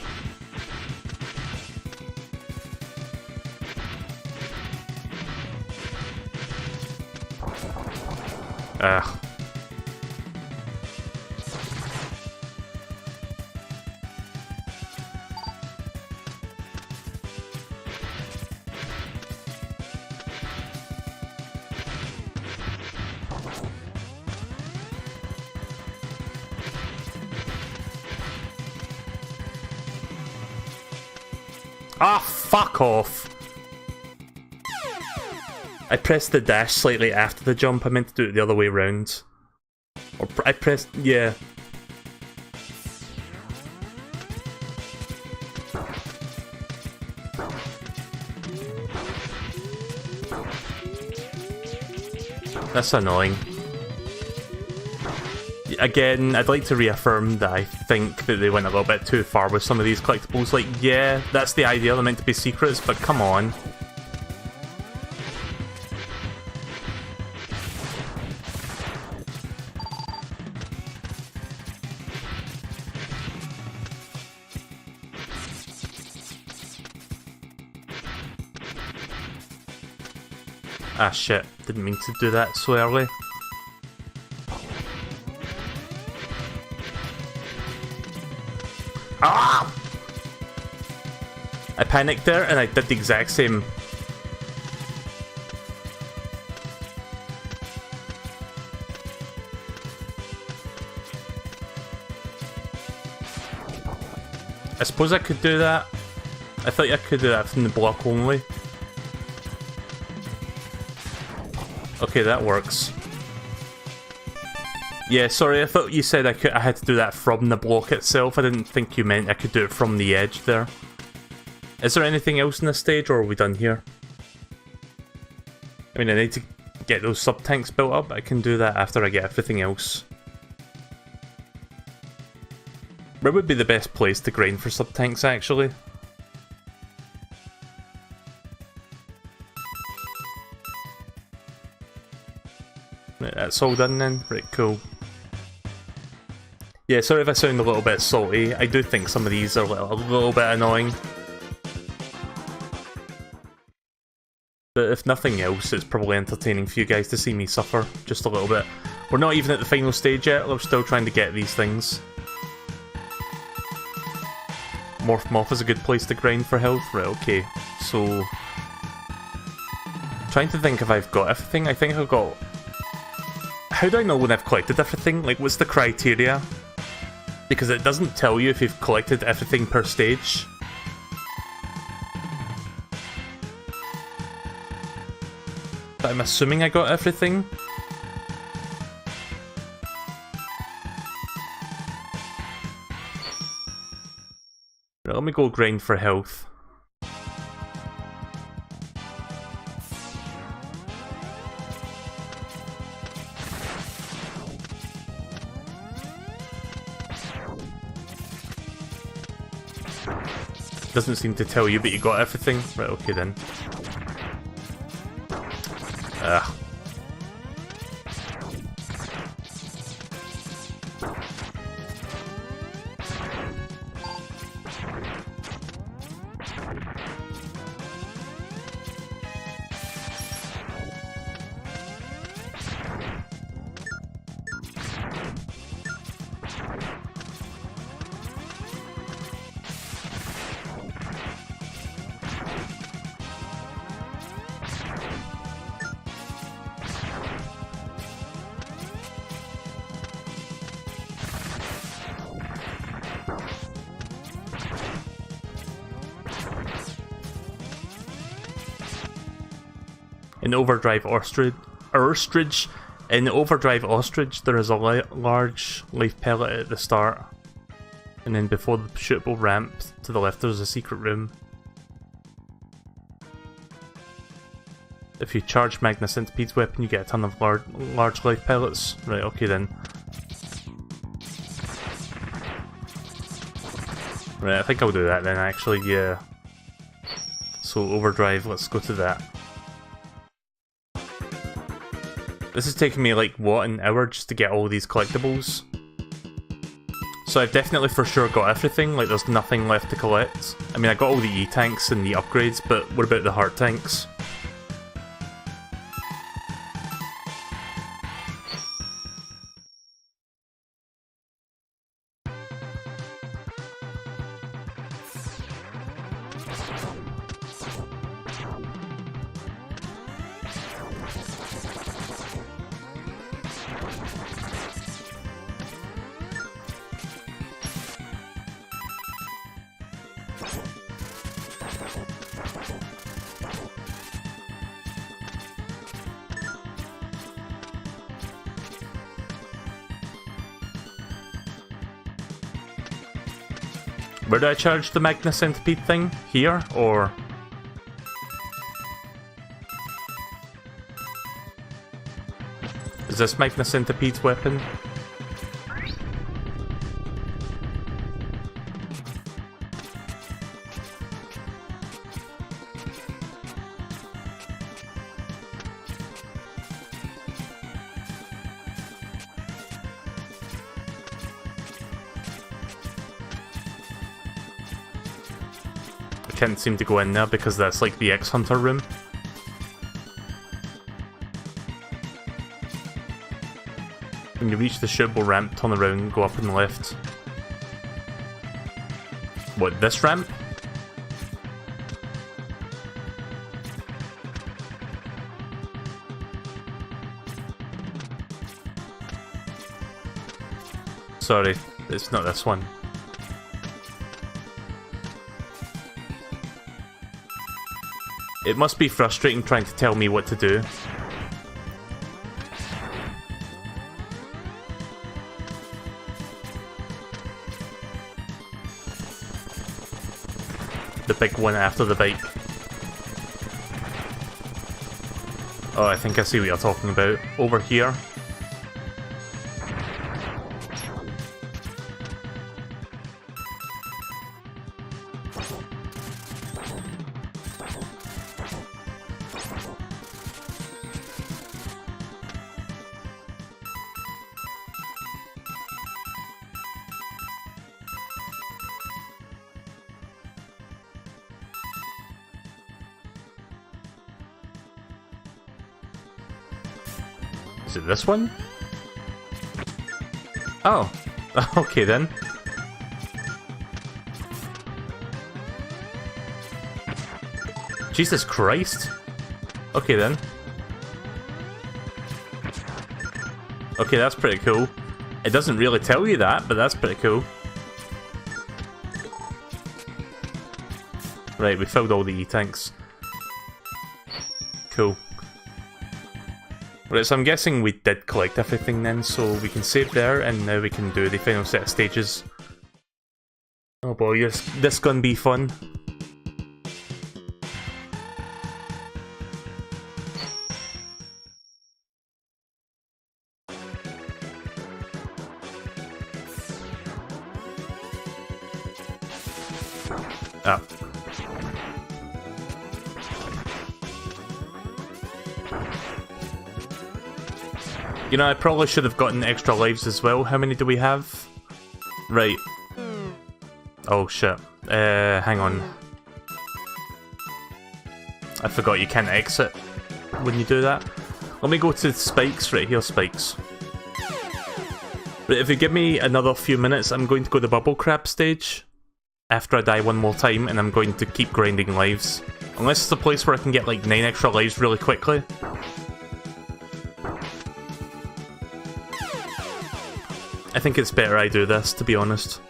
B: Ah, fuck off! I pressed the dash slightly after the jump. I meant to do it the other way around. Or I pressed... yeah. That's annoying. Again, I'd like to reaffirm that I think that they went a little bit too far with some of these collectibles. Like, yeah, that's the idea, they're meant to be secrets, but come on. Ah shit, didn't mean to do that so early. Ah! I panicked there and I did the exact same I suppose I could do that. I thought I could do that from the block only. Okay, that works. Yeah, sorry, I thought you said I had to do that from the block itself. I didn't think you meant I could do it from the edge there. Is there anything else in this stage, or are we done here? I mean, I need to get those sub-tanks built up. I can do that after I get everything else. Where would be the best place to grind for sub-tanks, actually? Right, that's all done then. Right, cool. Yeah, sorry if I sound a little bit salty. I do think some of these are a little bit annoying. But if nothing else, it's probably entertaining for you guys to see me suffer just a little bit. We're not even at the final stage yet, we're still trying to get these things. Morph Moth is a good place to grind for health. Right, okay. So... trying to think if I've got everything. I think I've got... How do I know when I've collected everything? Like, what's the criteria? Because it doesn't tell you if you've collected everything per stage. But I'm assuming I got everything. Right, let me go grind for health. Doesn't seem to tell you, but you got everything. Right, okay then. Ugh. In Overdrive Ostrich, in Overdrive Ostrich, there is a large life pellet at the start, and then before the shootable ramp to the left, there's a secret room. If you charge Magna Centipede's weapon, you get a ton of large life pellets. Right, okay then. Right, I think I'll do that then. Actually, yeah. So Overdrive, let's go to that. This is taking me like, what, an hour just to get all these collectibles? So I've definitely for sure got everything, like there's nothing left to collect. I mean, I got all the E-tanks and the upgrades, but what about the heart tanks? Where do I charge the Magna Centipede thing? Here, or...? Is this Magna Centipede's weapon? Can't seem to go in there because that's like the X-Hunter room. When you reach the shootable ramp, turn around and go up on the left. What, this ramp? Sorry, it's not this one. It must be frustrating trying to tell me what to do. The big one after the bike. Oh, I think I see what you're talking about. Over here. Is it this one? Oh, okay then. Jesus Christ. Okay then. Okay, that's pretty cool. It doesn't really tell you that, but that's pretty cool. Right, we filled all the E-tanks. Cool. Right, so I'm guessing we did collect everything then, so we can save there, and now we can do the final set of stages. Oh boy, this gonna be fun. Ah. You know, I probably should have gotten extra lives as well. How many do we have? Right. Oh shit. Hang on. I forgot you can't exit when you do that. Let me go to spikes. Right here, spikes. But if you give me another few minutes, I'm going to go to the bubble crab stage after I die one more time, and I'm going to keep grinding lives. Unless it's a place where I can get like 9 extra lives really quickly. I think it's better I do this, to be honest.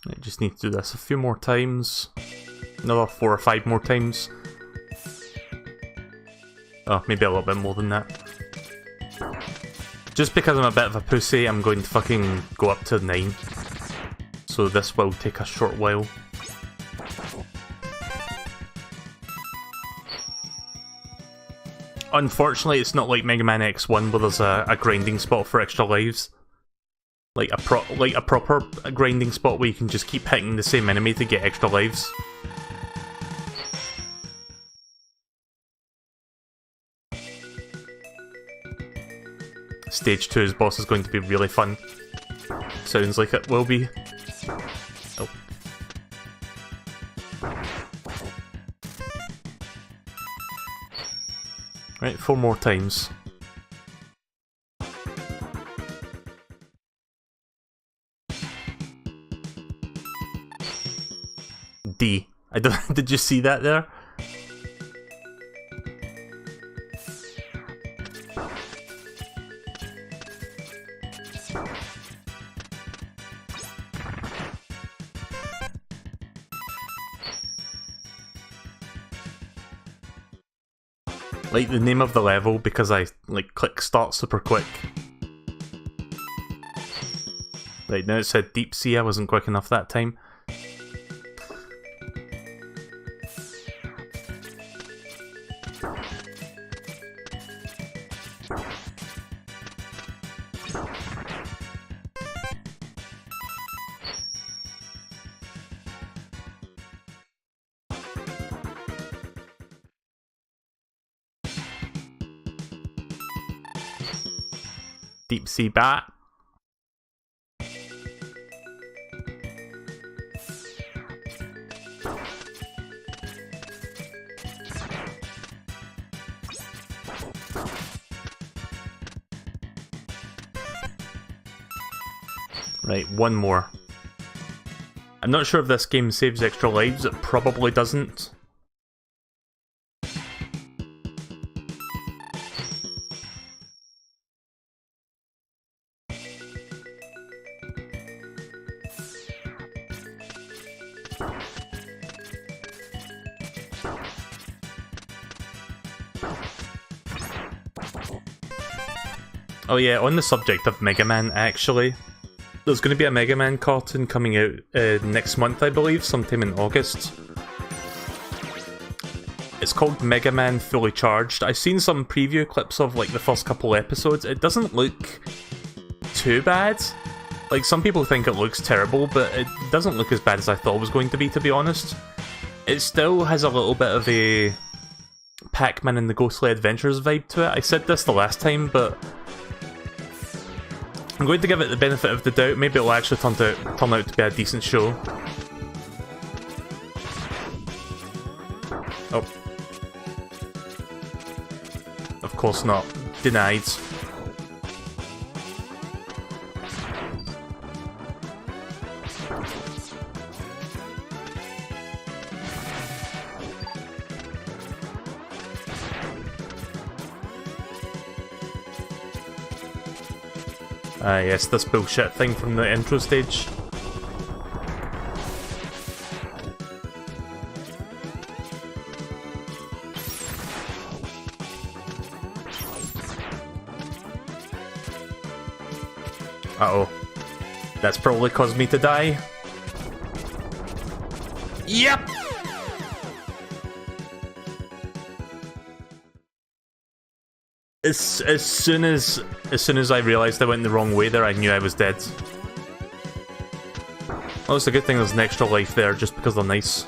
B: I just need to do this a few more times. Another 4 or 5 more times. Oh, maybe a little bit more than that. Just because I'm a bit of a pussy, I'm going to fucking go up to 9. So this will take a short while. Unfortunately, it's not like Mega Man X1 where there's a grinding spot for extra lives. Like a proper grinding spot where you can just keep hitting the same enemy to get extra lives. Stage 2's boss is going to be really fun. Sounds like it will be. Oh. Right, 4 more times. D. I don't. Did you see that there? Like the name of the level because I like click start super quick. Right, now it said deep sea. I wasn't quick enough that time. Deep sea bat. Right, one more. I'm not sure if this game saves extra lives, it probably doesn't. Oh yeah, on the subject of Mega Man, actually, there's going to be a Mega Man cartoon coming out next month, I believe, sometime in August. It's called Mega Man Fully Charged. I've seen some preview clips of like the first couple episodes. It doesn't look too bad. Like, some people think it looks terrible, but it doesn't look as bad as I thought it was going to be honest. It still has a little bit of a Pac-Man and the Ghostly Adventures vibe to it. I said this the last time, but I'm going to give it the benefit of the doubt. Maybe it'll actually turn out to be a decent show. Oh. Of course not. Denied. Yes, this bullshit thing from the intro stage. Uh-oh. That's probably caused me to die. Yep! As soon as I realised I went the wrong way there, I knew I was dead. Well, it's a good thing there's an extra life there, just because they're nice.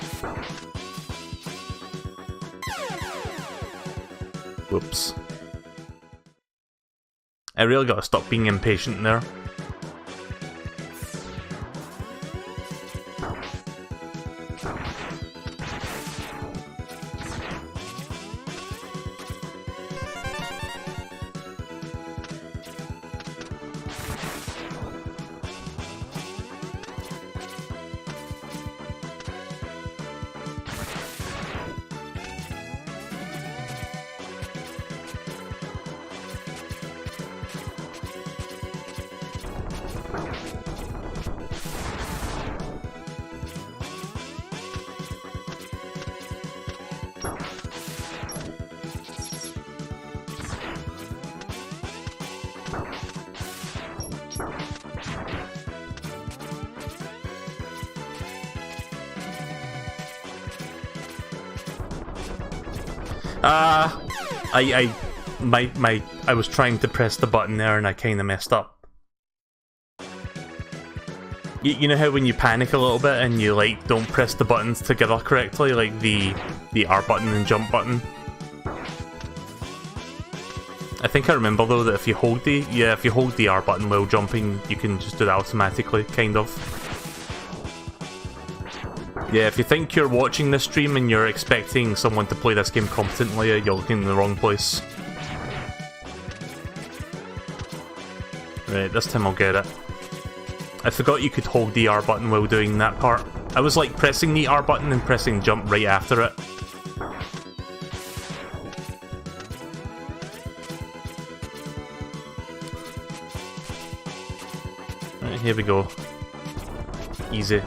B: Whoops. I really gotta stop being impatient there. I was trying to press the button there and I kinda messed up. You know how when you panic a little bit and you like don't press the buttons together correctly, like the R button and jump button? I think I remember though that if you hold the R button while jumping, you can just do that automatically, kind of. Yeah, if you think you're watching this stream and you're expecting someone to play this game competently, you're looking in the wrong place. Right, this time I'll get it. I forgot you could hold the R button while doing that part. I was like pressing the R button and pressing jump right after it. Right, here we go. Easy.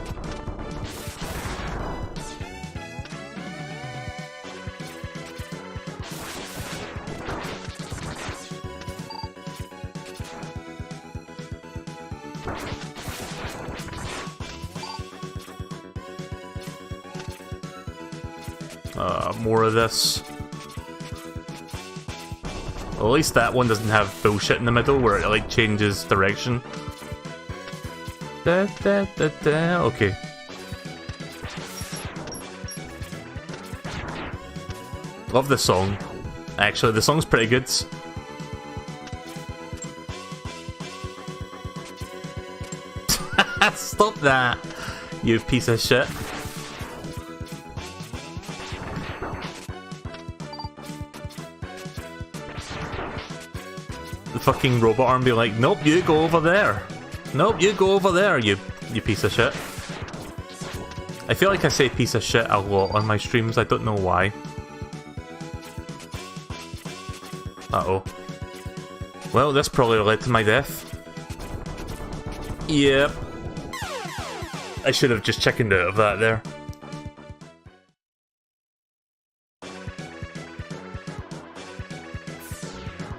B: More of this. Well, at least that one doesn't have bullshit in the middle where it like changes direction. Da, da, da, da. Okay. Love the song. Actually, the song's pretty good. Stop that, you piece of shit. The fucking robot arm be like, nope, you go over there. Nope, you go over there, you piece of shit. I feel like I say piece of shit a lot on my streams, I don't know why. Uh-oh. Well, this probably led to my death. Yep. I should have just chickened out of that there.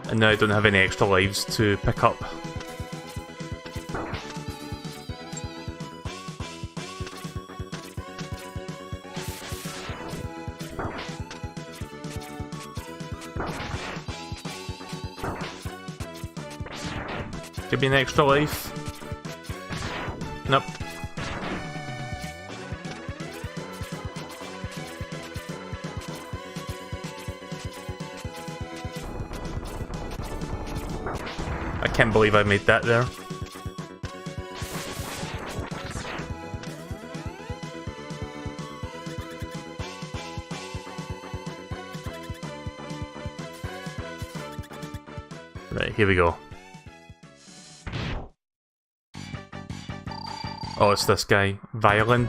B: And now I don't have any extra lives to pick up. Give me an extra life. Nope. I can't believe I made that there. Right, here we go. Oh, it's this guy. Violin.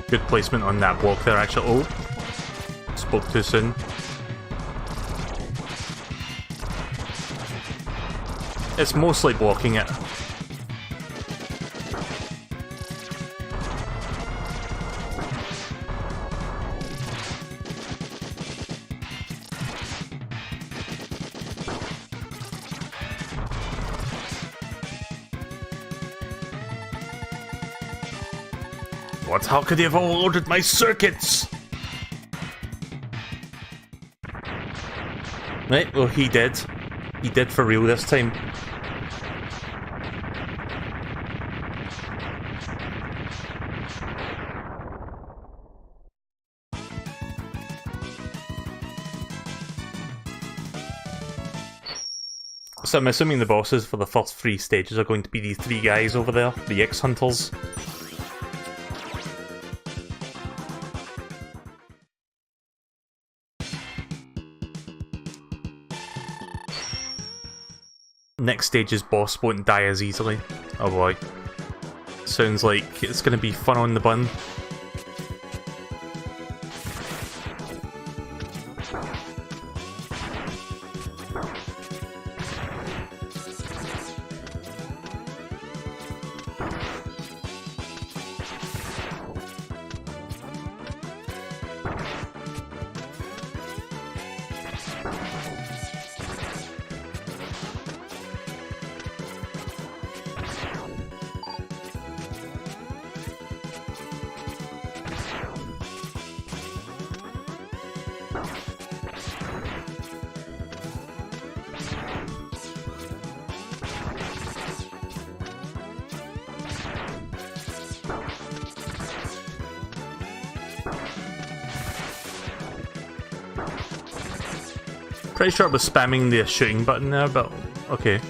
B: Good placement on that block there, actually. Oh. Spoke too soon. It's mostly blocking it. What? How could he have overloaded my circuits? Right, well he did. He did for real this time. So I'm assuming the bosses for the first 3 stages are going to be these 3 guys over there, the X-Hunters. Next stage's boss won't die as easily. Oh boy. Sounds like it's gonna be fun on the bun. Pretty sure I was spamming the shooting button there, but okay.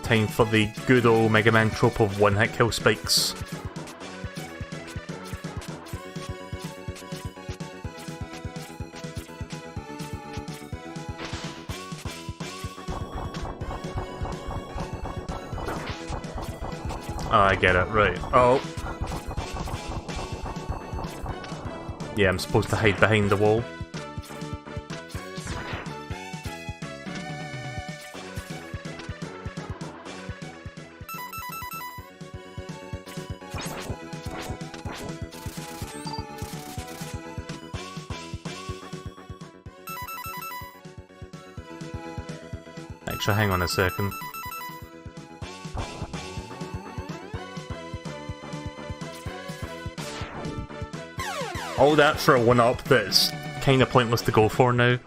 B: Time for the good old Mega Man trope of one-hit kill spikes. Oh, I get it, right. Oh. Yeah, I'm supposed to hide behind the wall. Actually, hang on a second. All that for a 1-up that's kinda pointless to go for now.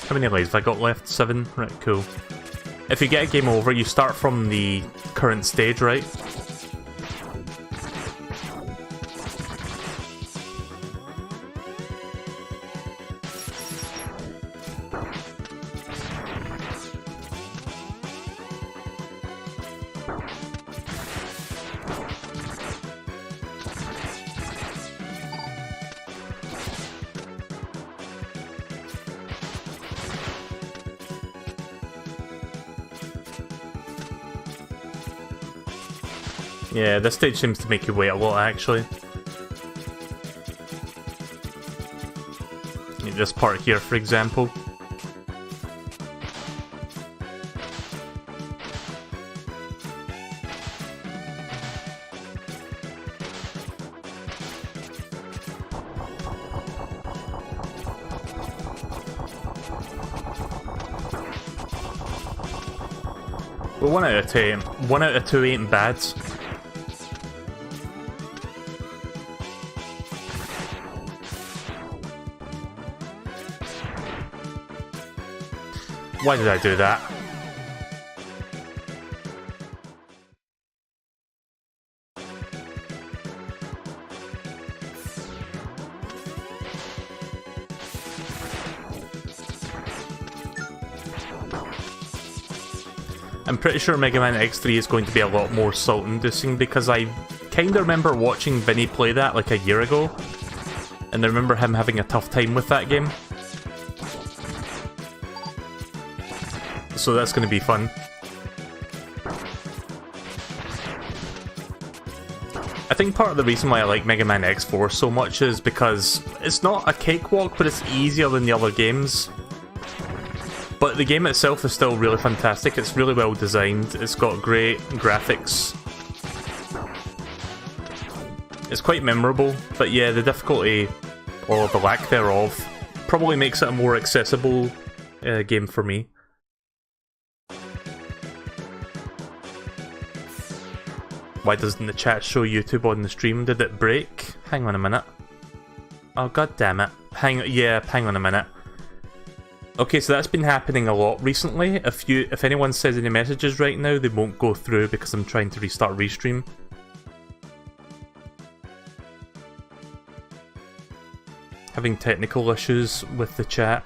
B: How many lives have I got left? 7? Right, cool. If you get a game over, you start from the current stage, right? Yeah, this stage seems to make you wait a lot, actually. This part here, for example. Well, 1 out of 2. 1 out of 2 ain't bad. Why did I do that? I'm pretty sure Mega Man X3 is going to be a lot more salt-inducing because I kinda remember watching Vinny play that like a year ago, and I remember him having a tough time with that game. So that's going to be fun. I think part of the reason why I like Mega Man X4 so much is because it's not a cakewalk, but it's easier than the other games. But the game itself is still really fantastic. It's really well designed. It's got great graphics. It's quite memorable, but yeah, the difficulty, or the lack thereof, probably makes it a more accessible game for me. Why doesn't the chat show YouTube on the stream? Did it break? Hang on a minute. Oh, god damn it. Hang on a minute. Okay, so that's been happening a lot recently. If anyone says any messages right now, they won't go through because I'm trying to restart Restream. Having technical issues with the chat.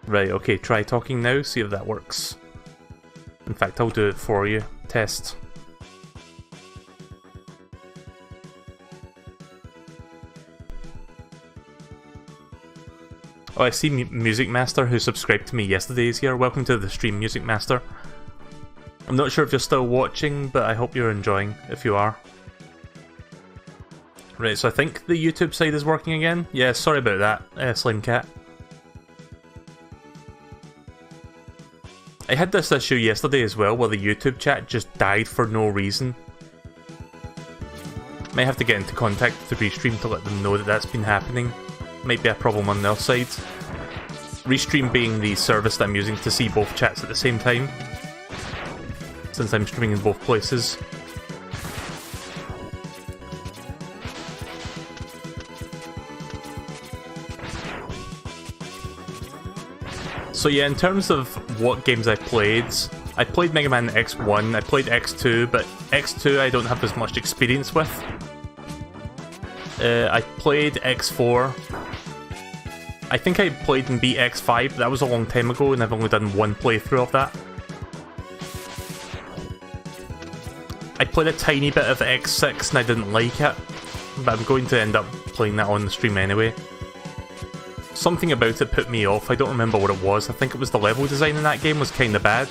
B: Right, okay, try talking now, see if that works. In fact, I'll do it for you. Test. Oh, I see Music Master, who subscribed to me yesterday, is here. Welcome to the stream, Music Master. I'm not sure if you're still watching, but I hope you're enjoying, if you are. Right, so I think the YouTube side is working again. Yeah, sorry about that, Slime Cat. I had this issue yesterday as well, where the YouTube chat just died for no reason. Might have to get into contact with the Restream to let them know that that's been happening. Might be a problem on their side. Restream being the service that I'm using to see both chats at the same time, since I'm streaming in both places. So yeah, in terms of what games I played Mega Man X1, I played X2, but X2 I don't have as much experience with. I played X4. I think I played and beat X5, but that was a long time ago, and I've only done one playthrough of that. I played a tiny bit of X6 and I didn't like it, but I'm going to end up playing that on the stream anyway. Something about it put me off. I don't remember what it was. I think it was the level design in that game was kind of bad.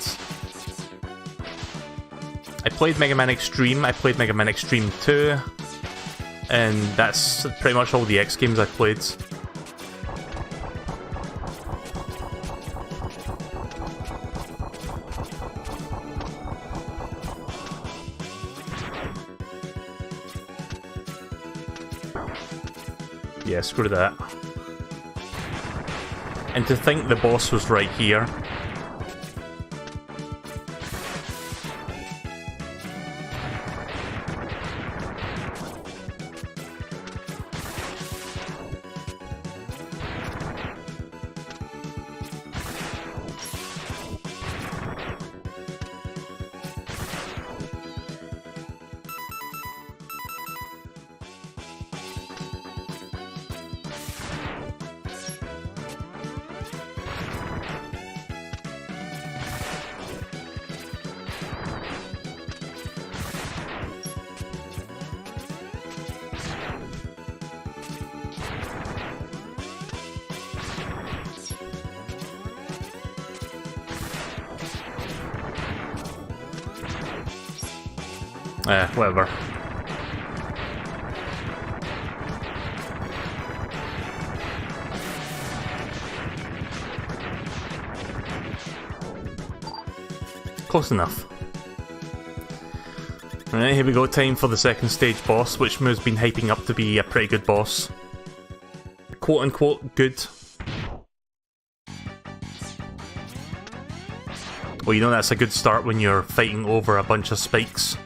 B: I played Mega Man Extreme, I played Mega Man Extreme 2, and that's pretty much all the X games I played. Yeah, screw that. And to think the boss was right here. Whatever. Close enough. Alright, here we go, time for the second stage boss, which Moo's been hyping up to be a pretty good boss. Quote unquote good. Well, you know that's a good start when you're fighting over a bunch of spikes.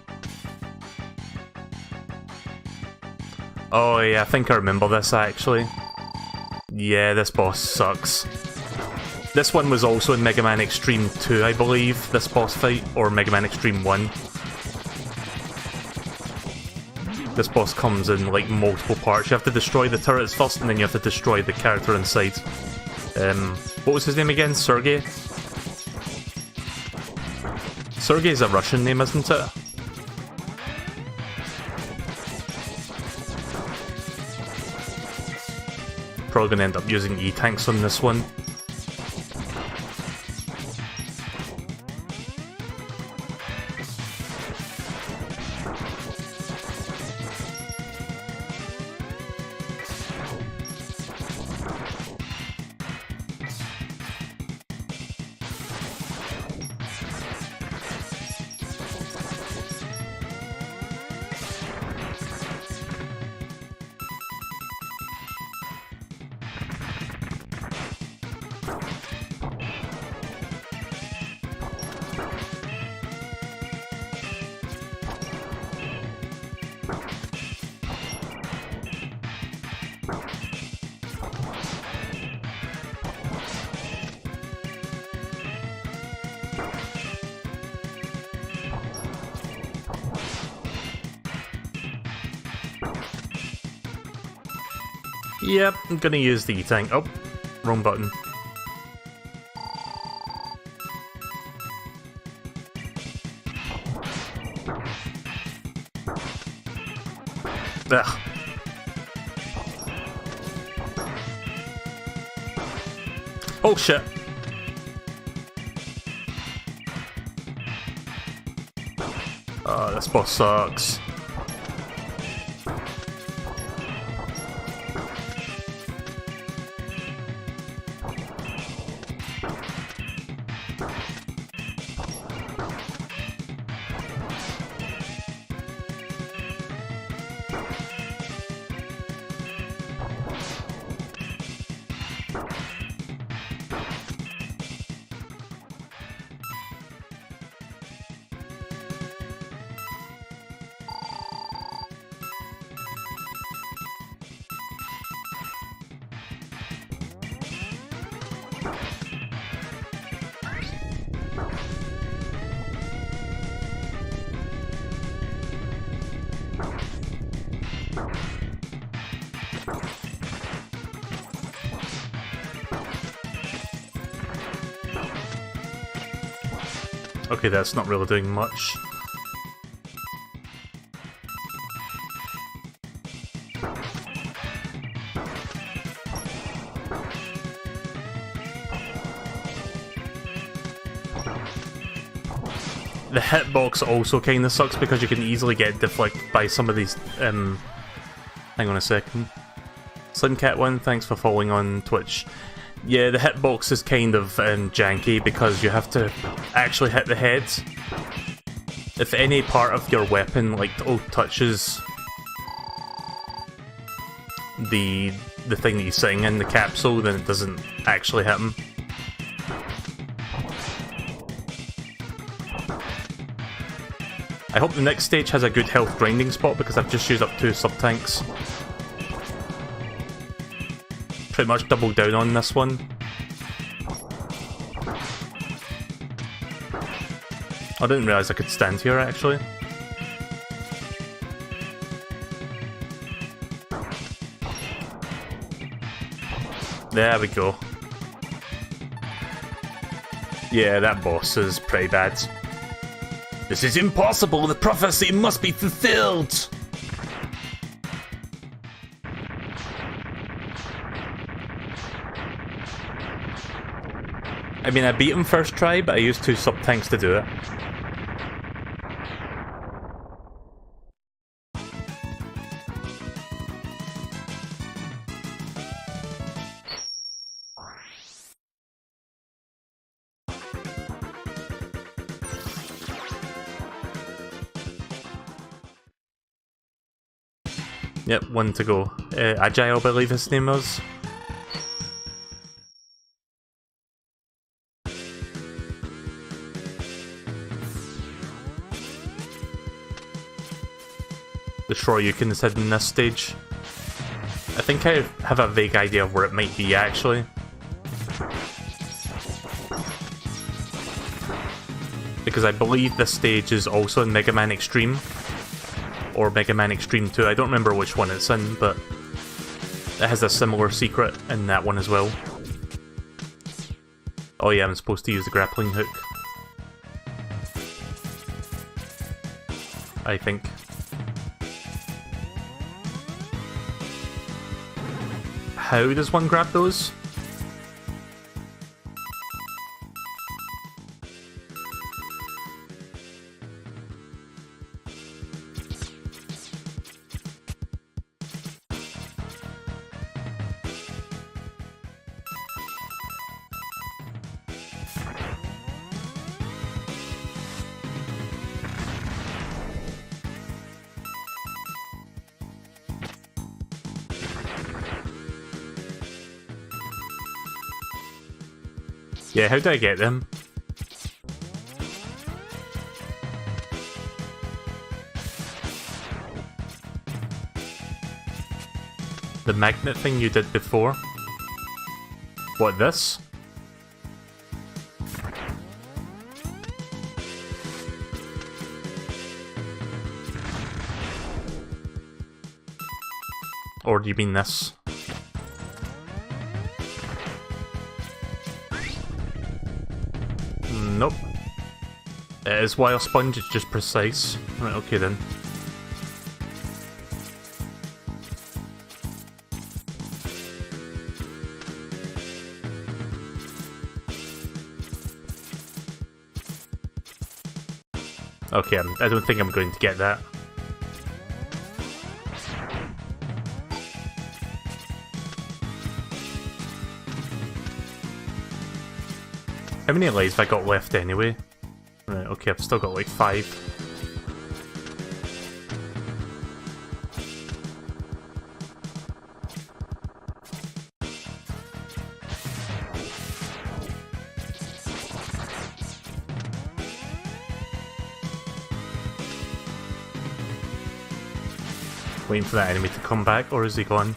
B: Oh yeah, I think I remember this actually. Yeah, this boss sucks. This one was also in Mega Man Extreme 2, I believe, this boss fight, or Mega Man Extreme 1. This boss comes in like multiple parts. You have to destroy the turrets first, and then you have to destroy the character inside. What was his name again? Sergey? Sergey's a Russian name, isn't it? Probably gonna end up using E-tanks on this one. Yep, I'm gonna use the E-tank. Oh, wrong button. Ugh. Oh shit. Oh, this boss sucks. Okay, that's not really doing much. The hitbox also kind of sucks because you can easily get deflected by some of these. Hang on a second. SlimCat1, thanks for following on Twitch. Yeah, the hitbox is kind of janky because you have to actually hit the head. If any part of your weapon touches the thing that you're sitting in, the capsule, then it doesn't actually hit him. I hope the next stage has a good health grinding spot because I've just used up 2 sub-tanks. Pretty much doubled down on this one. I didn't realise I could stand here actually. There we go. Yeah, that boss is pretty bad. This is impossible! The prophecy must be fulfilled! I mean, I beat him first try, but I used 2 sub-tanks to do it. Yep, 1 to go. Agile, I believe his name was. The SHROYUKEN is hidden in this stage. I think I have a vague idea of where it might be actually. Because I believe this stage is also in Mega Man Extreme. Or Mega Man Extreme 2, I don't remember which one it's in, but it has a similar secret in that one as well. Oh yeah, I'm supposed to use the grappling hook. I think. How does one grab those? Yeah, how do I get them? The magnet thing you did before? What, this? Or do you mean this? Nope. It is wire sponge, it's just precise. Right, okay then. Okay, I don't think I'm going to get that. How many lives have I got left anyway? Right, okay, I've still got like 5. Waiting for that enemy to come back, or is he gone?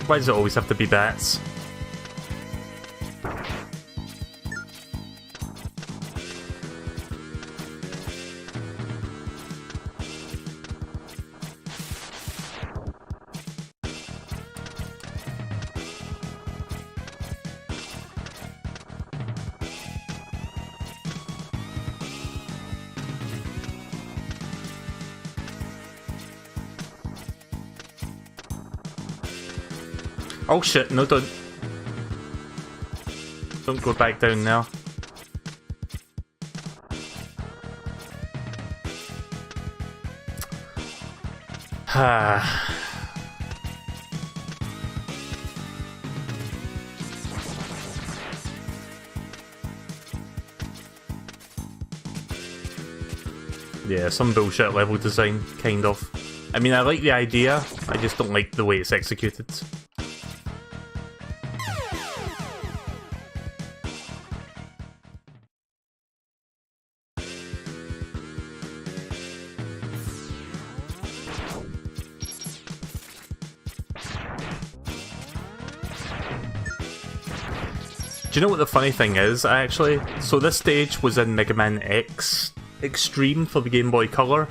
B: Why does it always have to be bats? Oh shit, no, don't go back down now. Yeah, some bullshit level design, kind of. I mean, I like the idea, I just don't like the way it's executed. Do you know what the funny thing is, actually? So this stage was in Mega Man X Extreme for the Game Boy Color.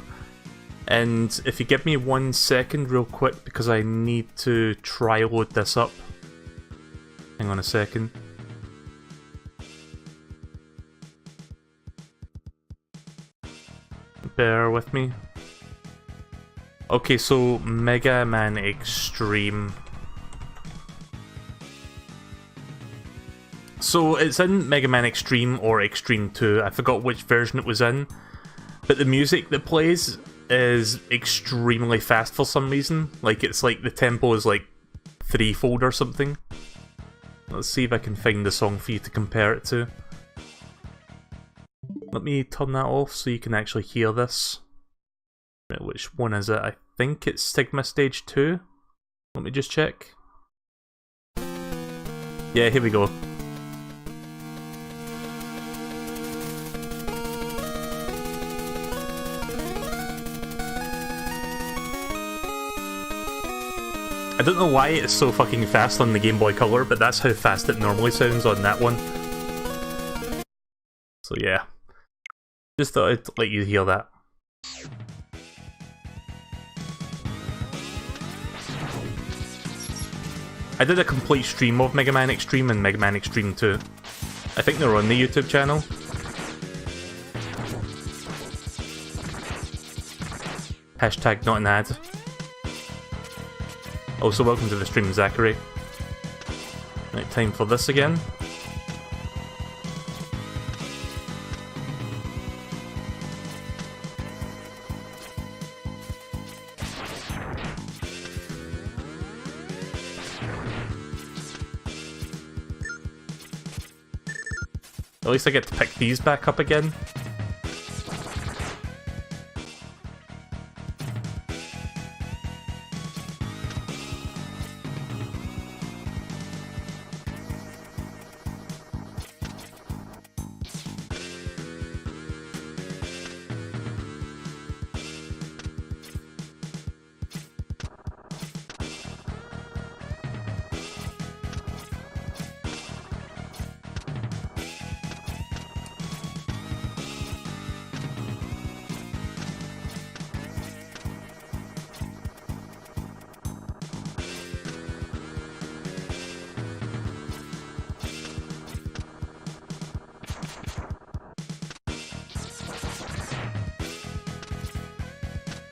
B: And if you give me 1 second real quick, because I need to try load this up. Hang on a second. Bear with me. Okay, so Mega Man Extreme. So it's in Mega Man Extreme or Extreme 2, I forgot which version it was in, but the music that plays is extremely fast for some reason. Like, it's like the tempo is like threefold or something. Let's see if I can find the song for you to compare it to. Let me turn that off so you can actually hear this. Which one is it? I think it's Stigma Stage 2. Let me just check. Yeah, here we go. I don't know why it's so fucking fast on the Game Boy Color, but that's how fast it normally sounds on that one. So yeah. Just thought I'd let you hear that. I did a complete stream of Mega Man Extreme and Mega Man Extreme 2. I think they're on the YouTube channel. Hashtag not an ad. Also, welcome to the stream, Zachary. Right, time for this again. At least I get to pick these back up again.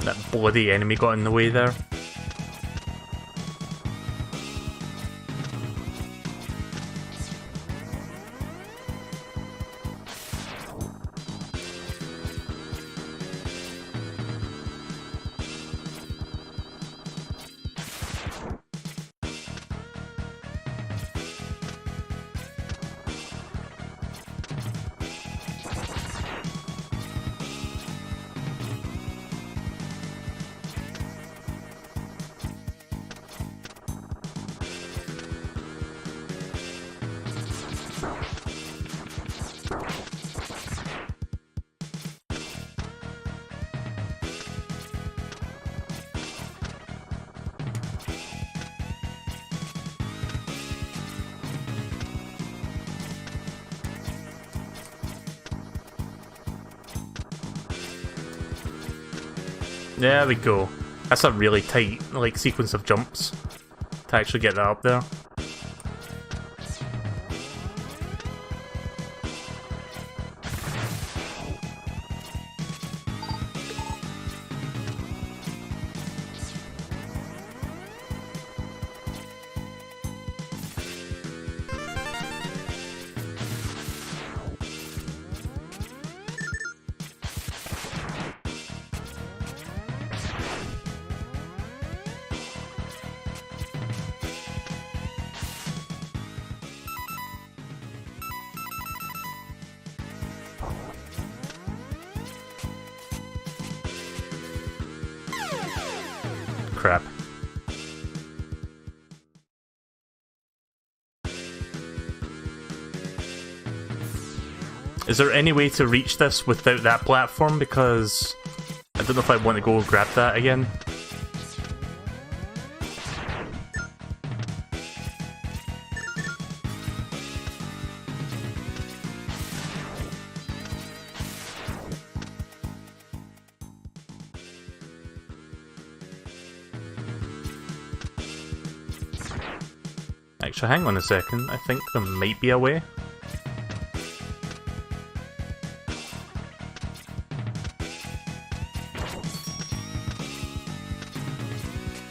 B: That bloody enemy got in the way there. There we go. That's a really tight, like, sequence of jumps to actually get that up there. Crap. Is there any way to reach this without that platform? Because I don't know if I want to go grab that again. Actually, hang on a second. I think there might be a way.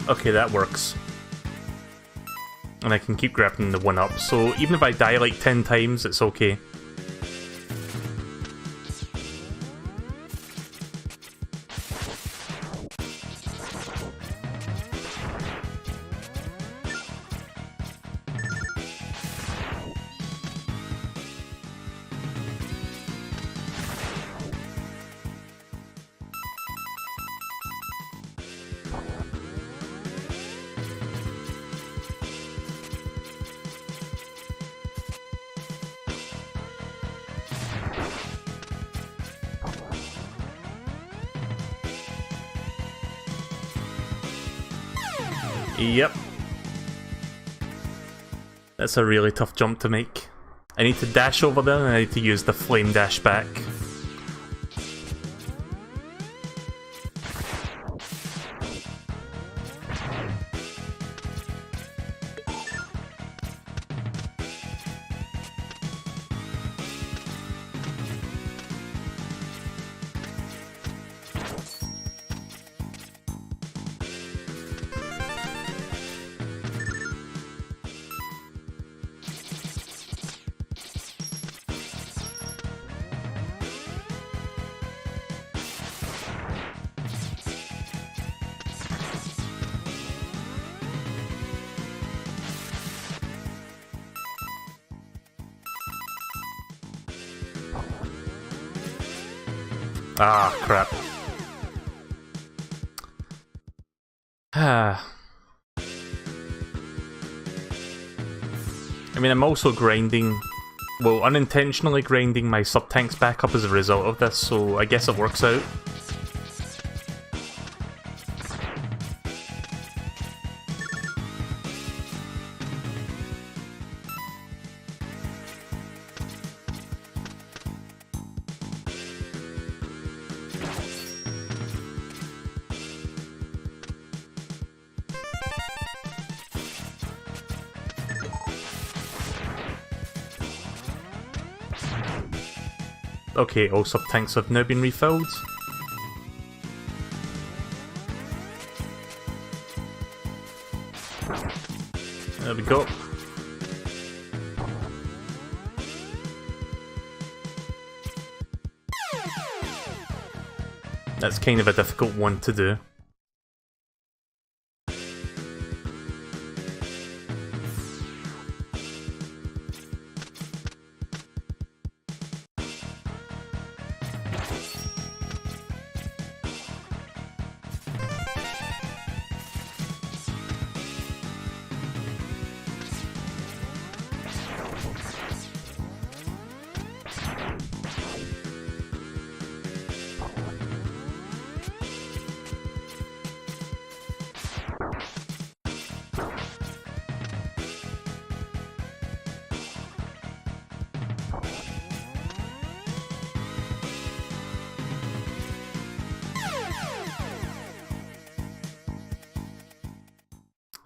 B: Okay, that works. And I can keep grabbing the one up, so even if I die like 10 times, it's okay. Yep. That's a really tough jump to make. I need to dash over there and I need to use the flame dash back. Ah, crap. I mean, I'm also grinding, well, unintentionally grinding my sub-tanks back up as a result of this, so I guess it works out. Okay, all sub-tanks have now been refilled. There we go. That's kind of a difficult one to do.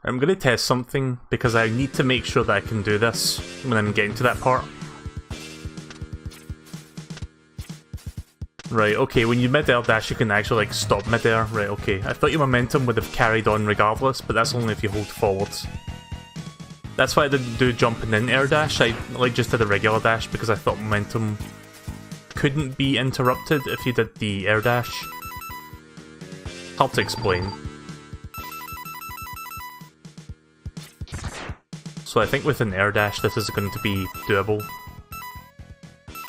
B: I'm gonna test something because I need to make sure that I can do this when I'm getting to that part. Right, okay, when you mid-air dash you can actually like stop mid-air. Right, okay. I thought your momentum would have carried on regardless, but that's only if you hold forwards. That's why I didn't do jump and then air dash. I like just did a regular dash because I thought momentum couldn't be interrupted if you did the air dash. Hard to explain. So I think with an air dash this is going to be doable.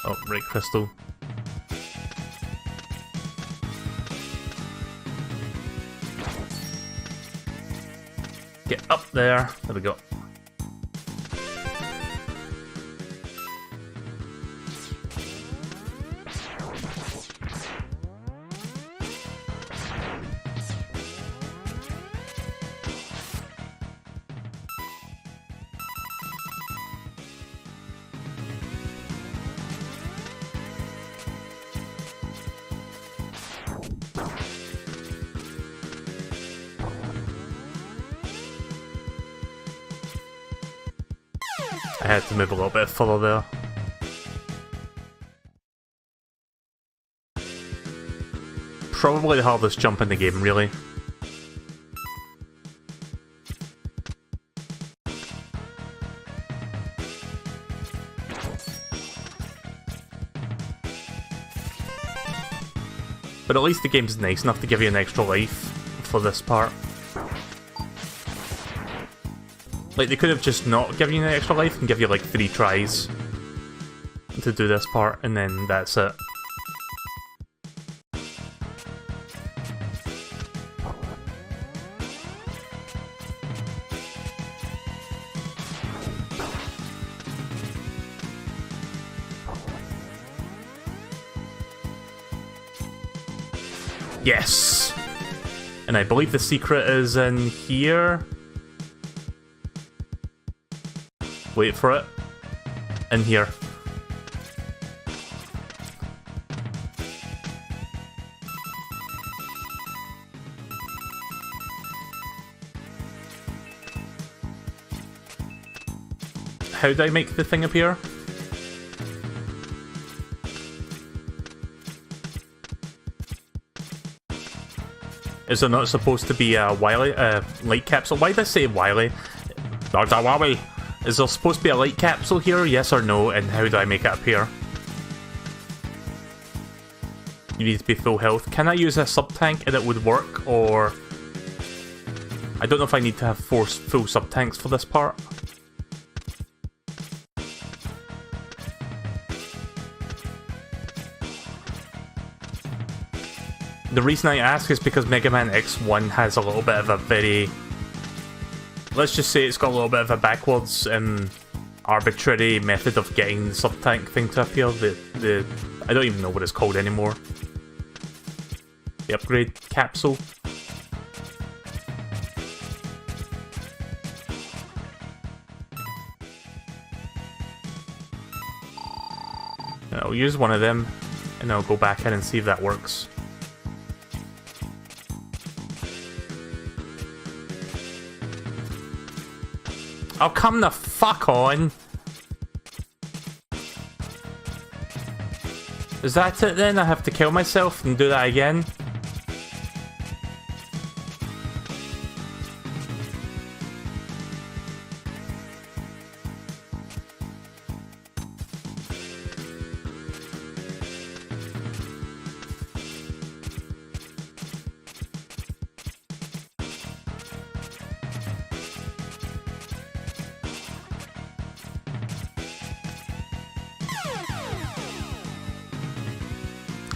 B: Oh, right, crystal. Get up there. There we go. I had to move a little bit further there. Probably the hardest jump in the game, really. But at least the game's nice enough to give you an extra life for this part. Like, they could have just not given you an extra life and give you like 3 tries to do this part, and then that's it. Yes! And I believe the secret is in here. Wait for it. In here. How do I make the thing appear? Is there not supposed to be a light capsule? Why did I say Wily? Dr. Wily! Is there supposed to be a light capsule here, yes or no, and how do I make it appear? You need to be full health. Can I use a sub-tank and it would work, or... I don't know if I need to have 4 full sub-tanks for this part. The reason I ask is because Mega Man X1 has a little bit of a very... Let's just say it's got a little bit of a backwards arbitrary method of getting the sub-tank thing to appear. I don't even know what it's called anymore. The upgrade capsule. And I'll use one of them, and I'll go back in and see if that works. Oh, come the fuck on! Is that it then? I have to kill myself and do that again?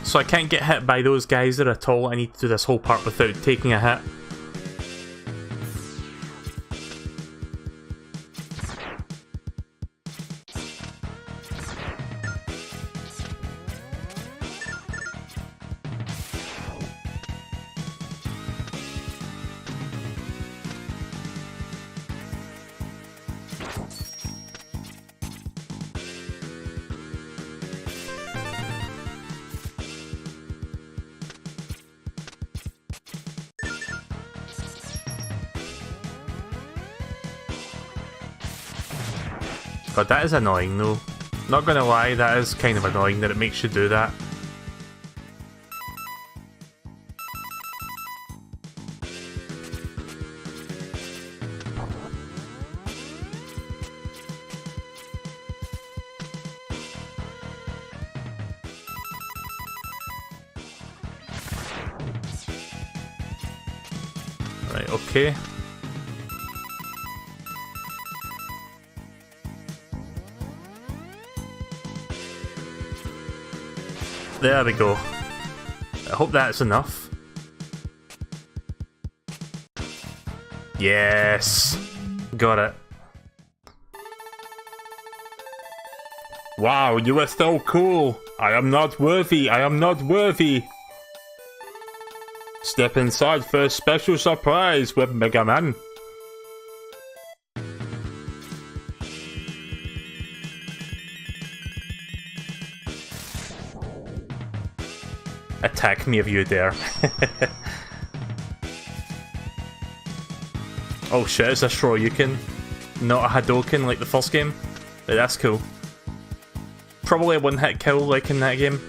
B: So I can't get hit by those guys there at all. I need to do this whole part without taking a hit. God, that is annoying though. Not gonna lie, that is kind of annoying that it makes you do that. Right, okay. There we go. I hope that's enough. Yes! Got it.
A: Wow, you are so cool. I am not worthy. I am not worthy. Step inside for a special surprise with Mega Man.
B: Attack me if you dare. Oh shit, it's a SHROYUKEN, not a Hadoken like the first game. But that's cool. Probably a one-hit kill like in that game.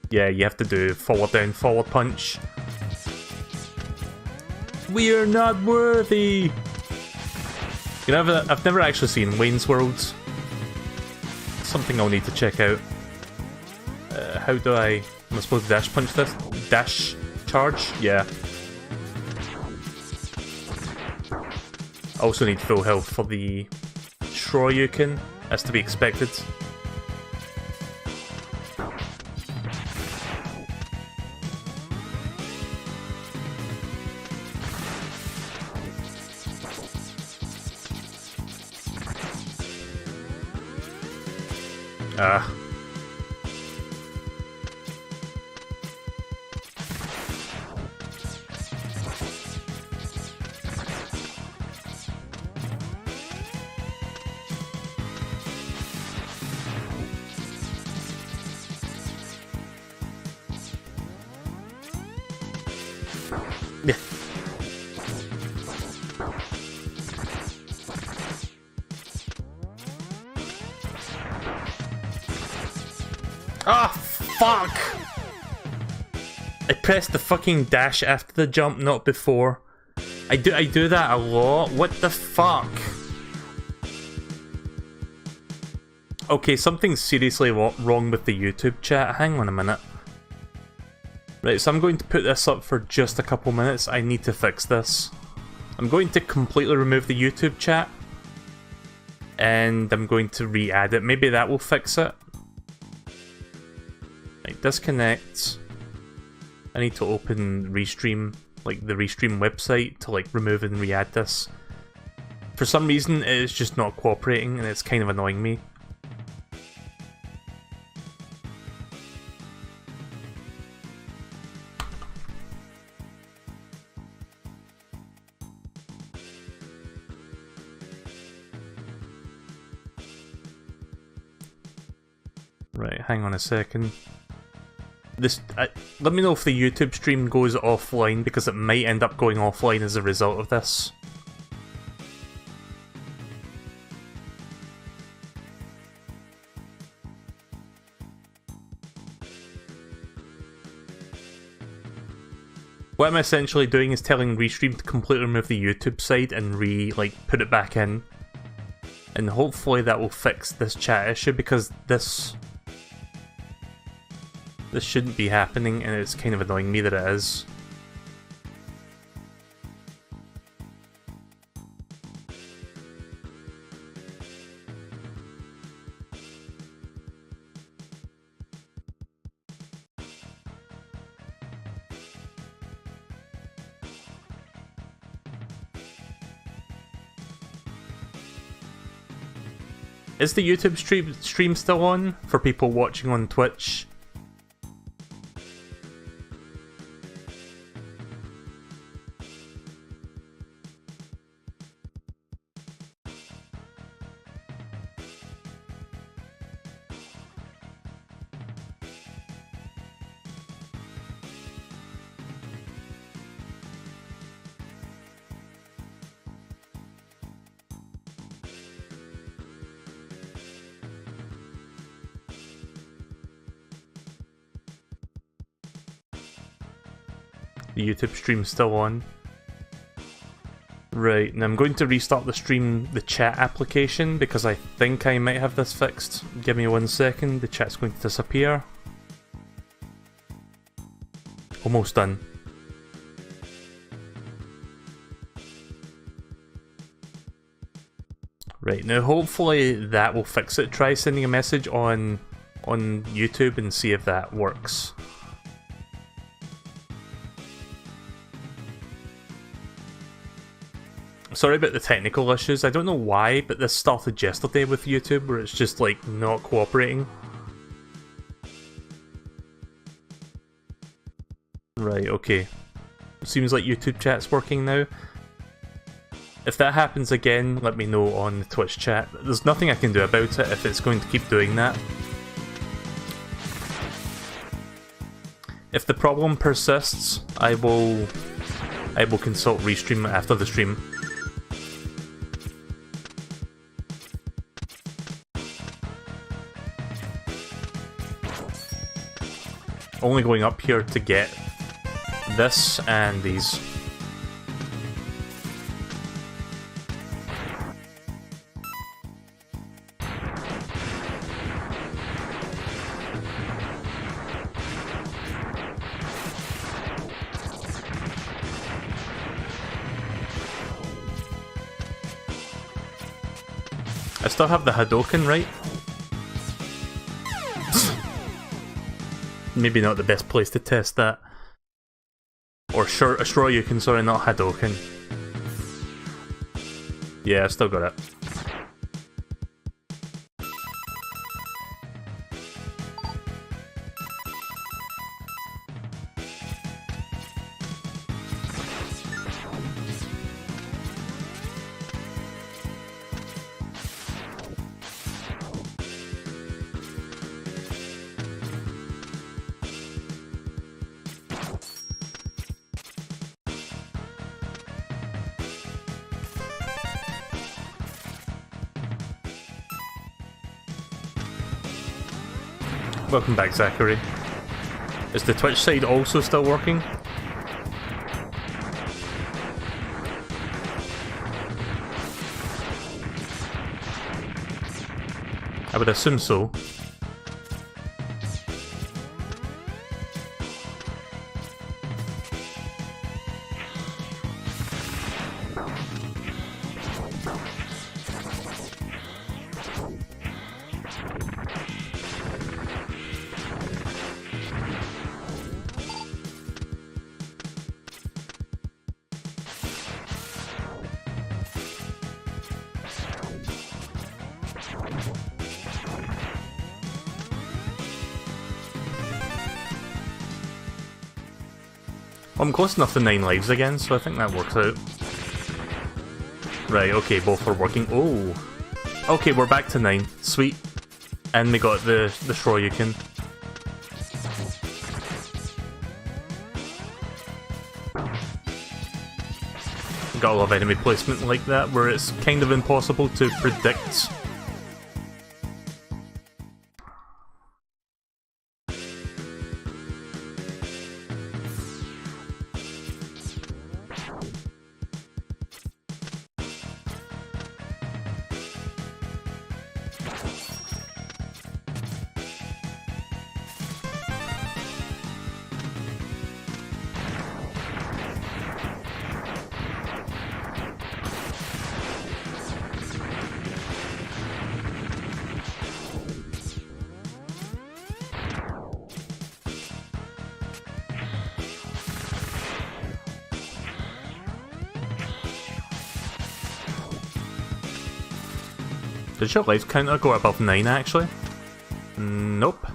B: Yeah, you have to do forward down, forward punch. We're not worthy! You know, I've never actually seen Wayne's World. Something I'll need to check out. How do am I supposed to dash punch this? Dash charge? Yeah. Also need full health for the SHROYUKEN, as to be expected. Yeah. Ah, fuck! I pressed the fucking dash after the jump, not before. I do that a lot. What the fuck? Okay, something's seriously wrong with the YouTube chat. Hang on a minute. Right, so I'm going to put this up for just a couple minutes. I need to fix this. I'm going to completely remove the YouTube chat. And I'm going to re-add it. Maybe that will fix it. Right, disconnect. I need to open Restream, like the Restream website, to like remove and re-add this. For some reason, it is just not cooperating and it's kind of annoying me. Right, hang on a second. Let me know if the YouTube stream goes offline, because it might end up going offline as a result of this. What I'm essentially doing is telling Restream to completely remove the YouTube side and put it back in. And hopefully that will fix this chat issue, because this shouldn't be happening, and it's kind of annoying me that it is. Is the YouTube stream still on for people watching on Twitch? The YouTube stream's still on. Right, now I'm going to restart the stream, the chat application, because I think I might have this fixed. Give me 1 second, the chat's going to disappear. Almost done. Right, now hopefully that will fix it. Try sending a message on YouTube and see if that works. Sorry about the technical issues. I don't know why, but this started yesterday with YouTube where it's just like not cooperating. Right, okay. Seems like YouTube chat's working now. If that happens again, let me know on the Twitch chat. There's nothing I can do about it if it's going to keep doing that. If the problem persists, I will consult restream after the stream. Only going up here to get this and these. I still have the Hadouken, right? Maybe not the best place to test that. Or SHROYUKEN, sorry, not Hadouken. Yeah, I still got it. Welcome back, Zachary. Is the Twitch side also still working? I would assume so. I'm close enough to 9 lives again, so I think that works out. Right, okay, both are working. Oh! Okay, we're back to 9. Sweet. And we got the SHROYUKEN. Gotta love enemy placement like that, where it's kind of impossible to predict. Did your life counter go above 9 actually? Nope.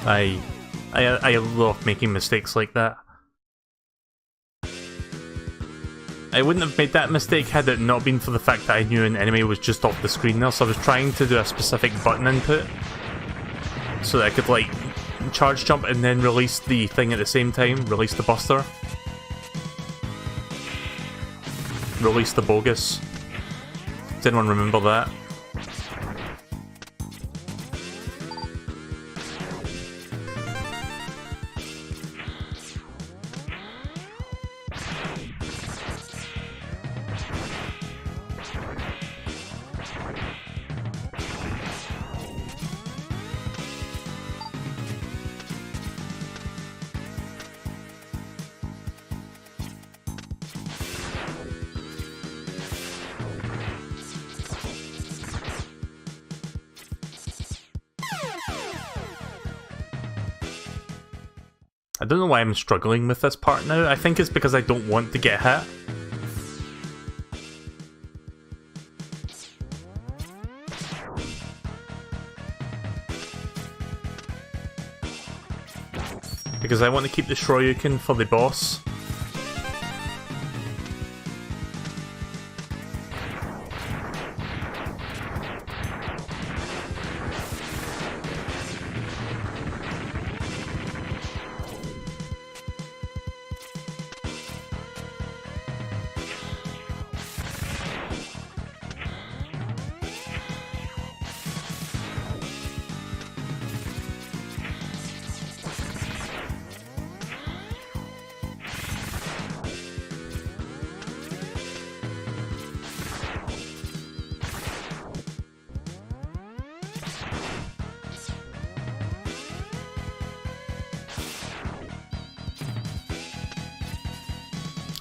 B: I love making mistakes like that. I wouldn't have made that mistake had it not been for the fact that I knew an enemy was just off the screen there, so I was trying to do a specific button input so that I could, like, charge jump and then release the thing at the same time. Release the buster. Release the bogus. Does anyone remember that? I don't know why I'm struggling with this part now. I think it's because I don't want to get hit. Because I want to keep the Shroyuken for the boss.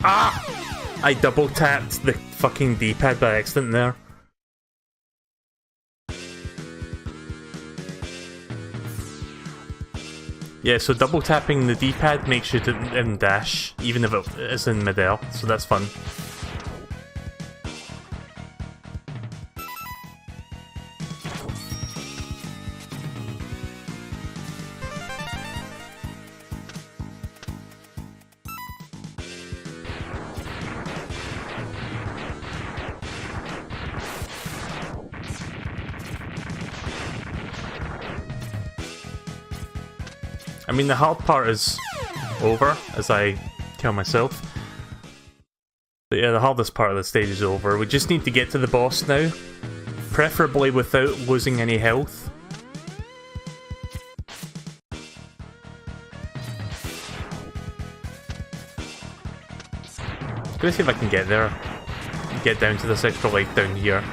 B: Ah! I double tapped the fucking D-pad by accident there. Yeah, so double tapping the D-pad makes you in dash, even if it is in mid-air, so that's fun. I mean, the hard part is over, as I tell myself. But yeah, the hardest part of the stage is over. We just need to get to the boss now. Preferably without losing any health. I'm gonna see if I can get there. Get down to this extra light down here.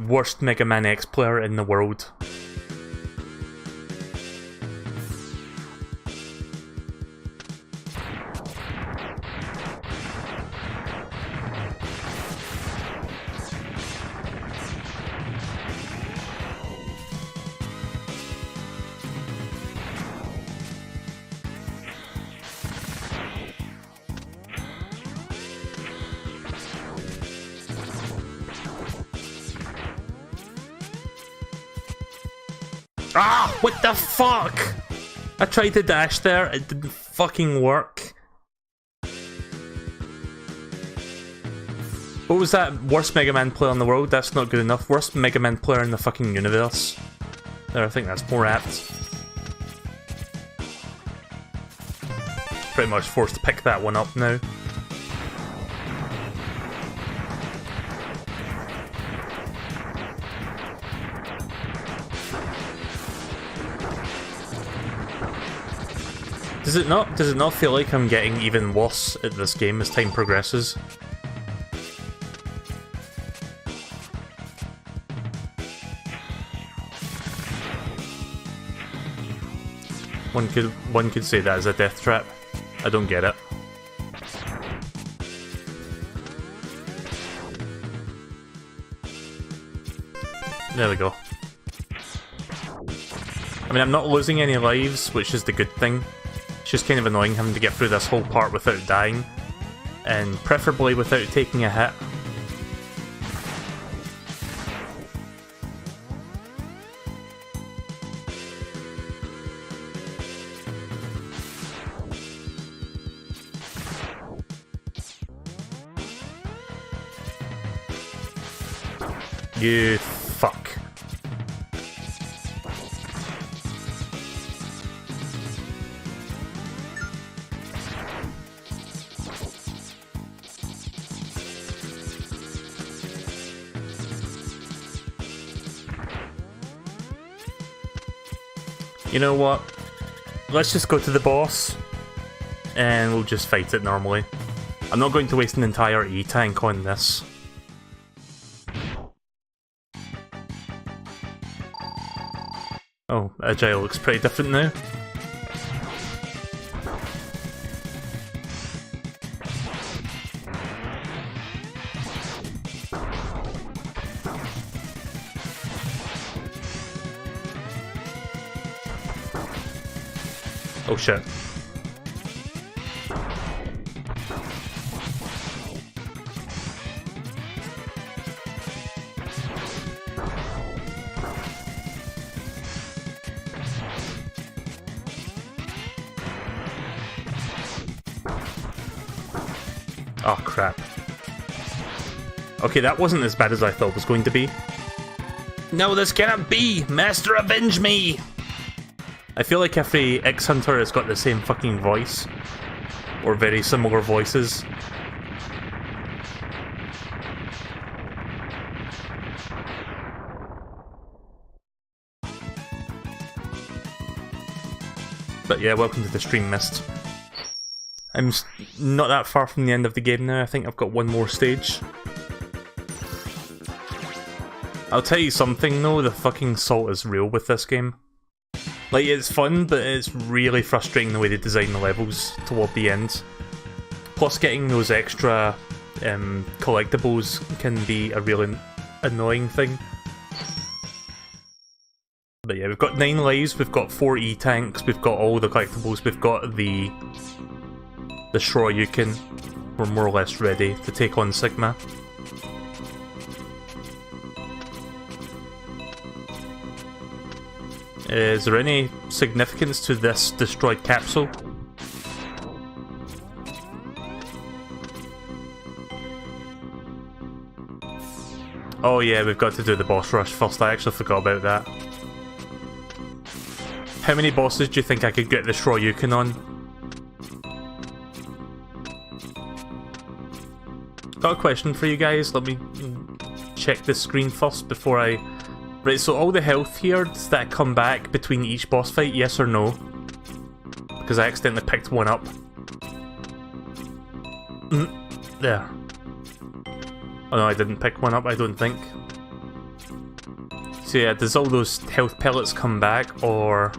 B: Worst Mega Man X player in the world. Ah! What the fuck? I tried to dash there, it didn't fucking work. What was that? Worst Mega Man player in the world? That's not good enough. Worst Mega Man player in the fucking universe. There, I think that's more apt. Pretty much forced to pick that one up now. Does it not feel like I'm getting even worse at this game as time progresses? One could say that is a death trap. I don't get it. There we go. I mean, I'm not losing any lives, which is the good thing. It's just kind of annoying having to get through this whole part without dying, and preferably without taking a hit. You fuck. You know what? Let's just go to the boss and we'll just fight it normally. I'm not going to waste an entire E-tank on this. Oh, Agile looks pretty different now. Oh shit. Oh crap. Okay, that wasn't as bad as I thought it was going to be. No, this cannot be! Master, avenge me! I feel like every X-Hunter has got the same fucking voice. Or very similar voices. But yeah, welcome to the stream, Mist. I'm not that far from the end of the game now. I think I've got one more stage. I'll tell you something though, the fucking salt is real with this game. Like, it's fun, but it's really frustrating the way they design the levels toward the end. Plus, getting those extra collectibles can be a really annoying thing. But yeah, we've got 9 lives, we've got 4 E-tanks, we've got all the collectibles, we've got the SHROYUKEN. We're more or less ready to take on Sigma. Is there any significance to this destroyed capsule? Oh yeah, we've got to do the boss rush first. I actually forgot about that. How many bosses do you think I could get the SHROYUKEN on? Got a question for you guys. Let me check the screen first before I... Right, so all the health here, does that come back between each boss fight, yes or no? Because I accidentally picked one up. There. Oh no, I didn't pick one up, I don't think. So yeah, does all those health pellets come back, or...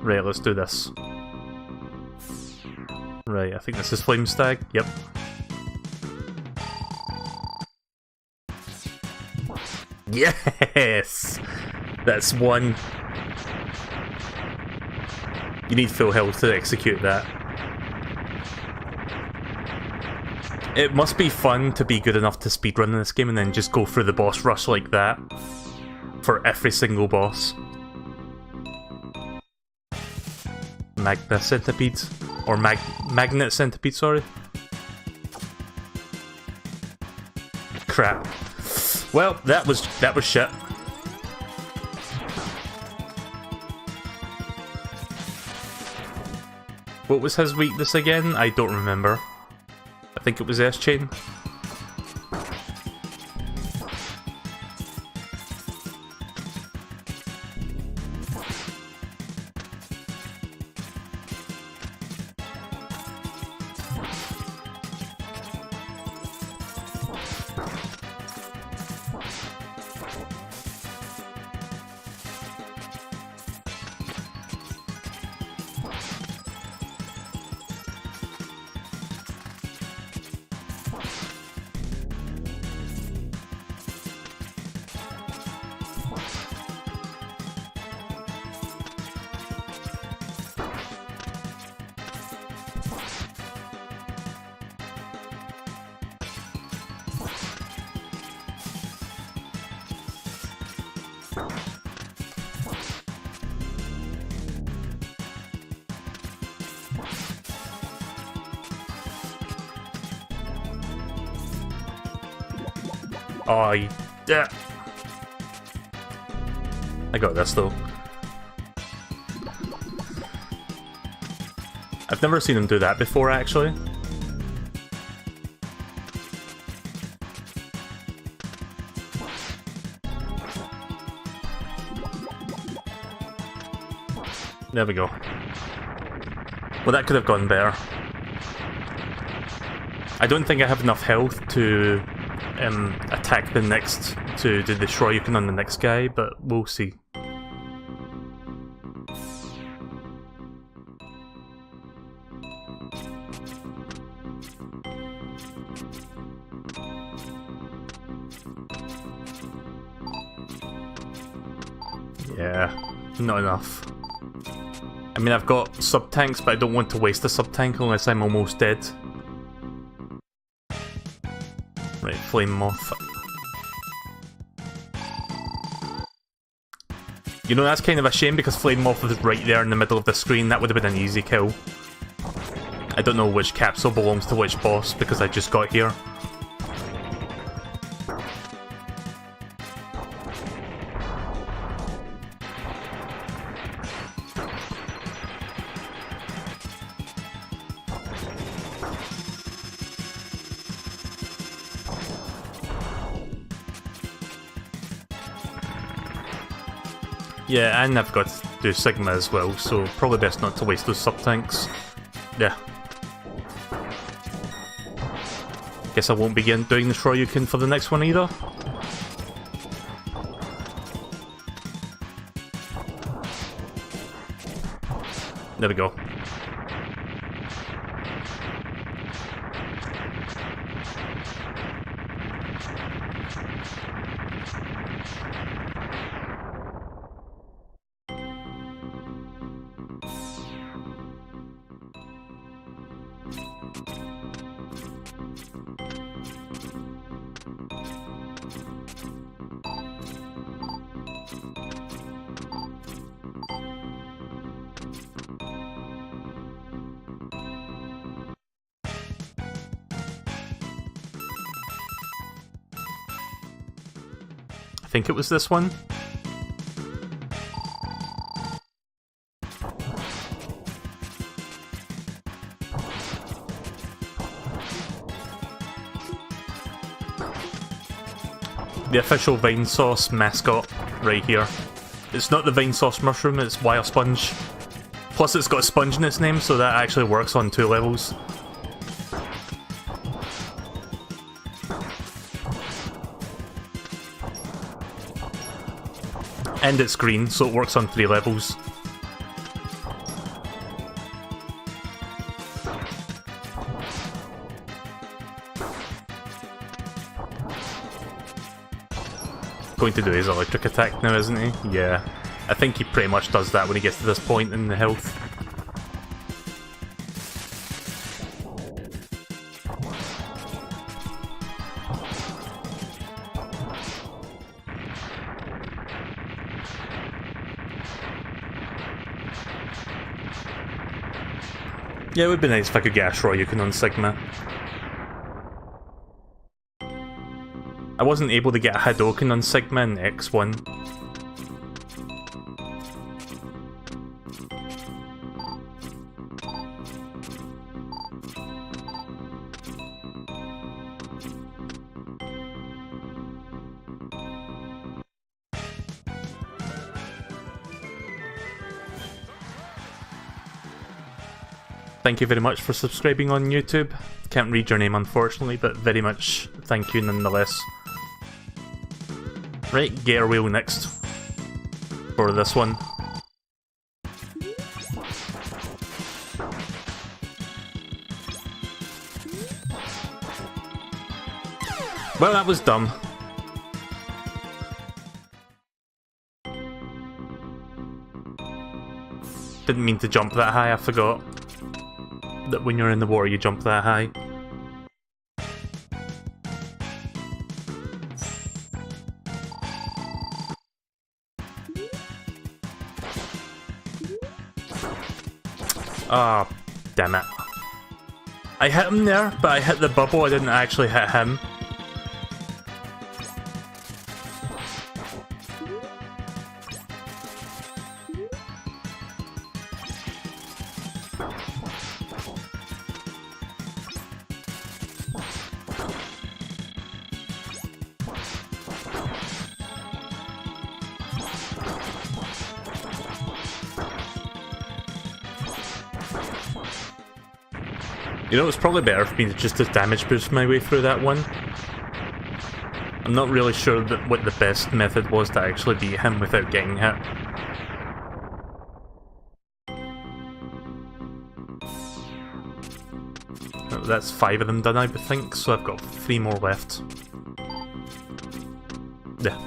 B: Right, let's do this. Right, I think this is Flame Stag. Yep. Yes! That's one. You need full health to execute that. It must be fun to be good enough to speedrun this game and then just go through the boss rush like that. For every single boss. Magna Centipede. Or Magnet Centipede, sorry. Crap. Well, that was shit. What was his weakness again? I don't remember. I think it was S-Chain. Oh, yeah. I got this though. I've never seen him do that before, actually. There we go. Well, that could have gone better. I don't think I have enough health to attack the next, to do the Shroyuken on the next guy, but we'll see. Yeah, not enough. I mean, I've got sub-tanks, but I don't want to waste a sub-tank unless I'm almost dead. Right, Flame Moth. You know, that's kind of a shame because Flame Moth was right there in the middle of the screen. That would have been an easy kill. I don't know which capsule belongs to which boss because I just got here. Yeah, and I've got to do Sigma as well, so probably best not to waste those sub-tanks. Yeah. Guess I won't begin doing the Shroyuken for the next one either. There we go. I think it was this one. The official Vine Sauce mascot right here. It's not the Vine Sauce mushroom, it's Wire Sponge. Plus it's got a sponge in its name, so that actually works on 2 levels. And it's green, so it works on 3 levels. Going to do his electric attack now, isn't he? Yeah. I think he pretty much does that when he gets to this point in the health. Yeah, it would be nice if I could get a Shroyuken on Sigma. I wasn't able to get a Hadoken on Sigma in X1. Thank you very much for subscribing on YouTube. Can't read your name unfortunately, but very much thank you nonetheless. Right, Gator Wheel next. For this one. Well, that was dumb. Didn't mean to jump that high, I forgot that when you're in the water you jump that high. Ah, damn it. I hit him there, but I hit the bubble, I didn't actually hit him. You know, it's probably better for me to just damage boost my way through that one. I'm not really sure that what the best method was to actually beat him without getting hit. That's 5 of them done, I think, so I've got 3 more left. Yeah.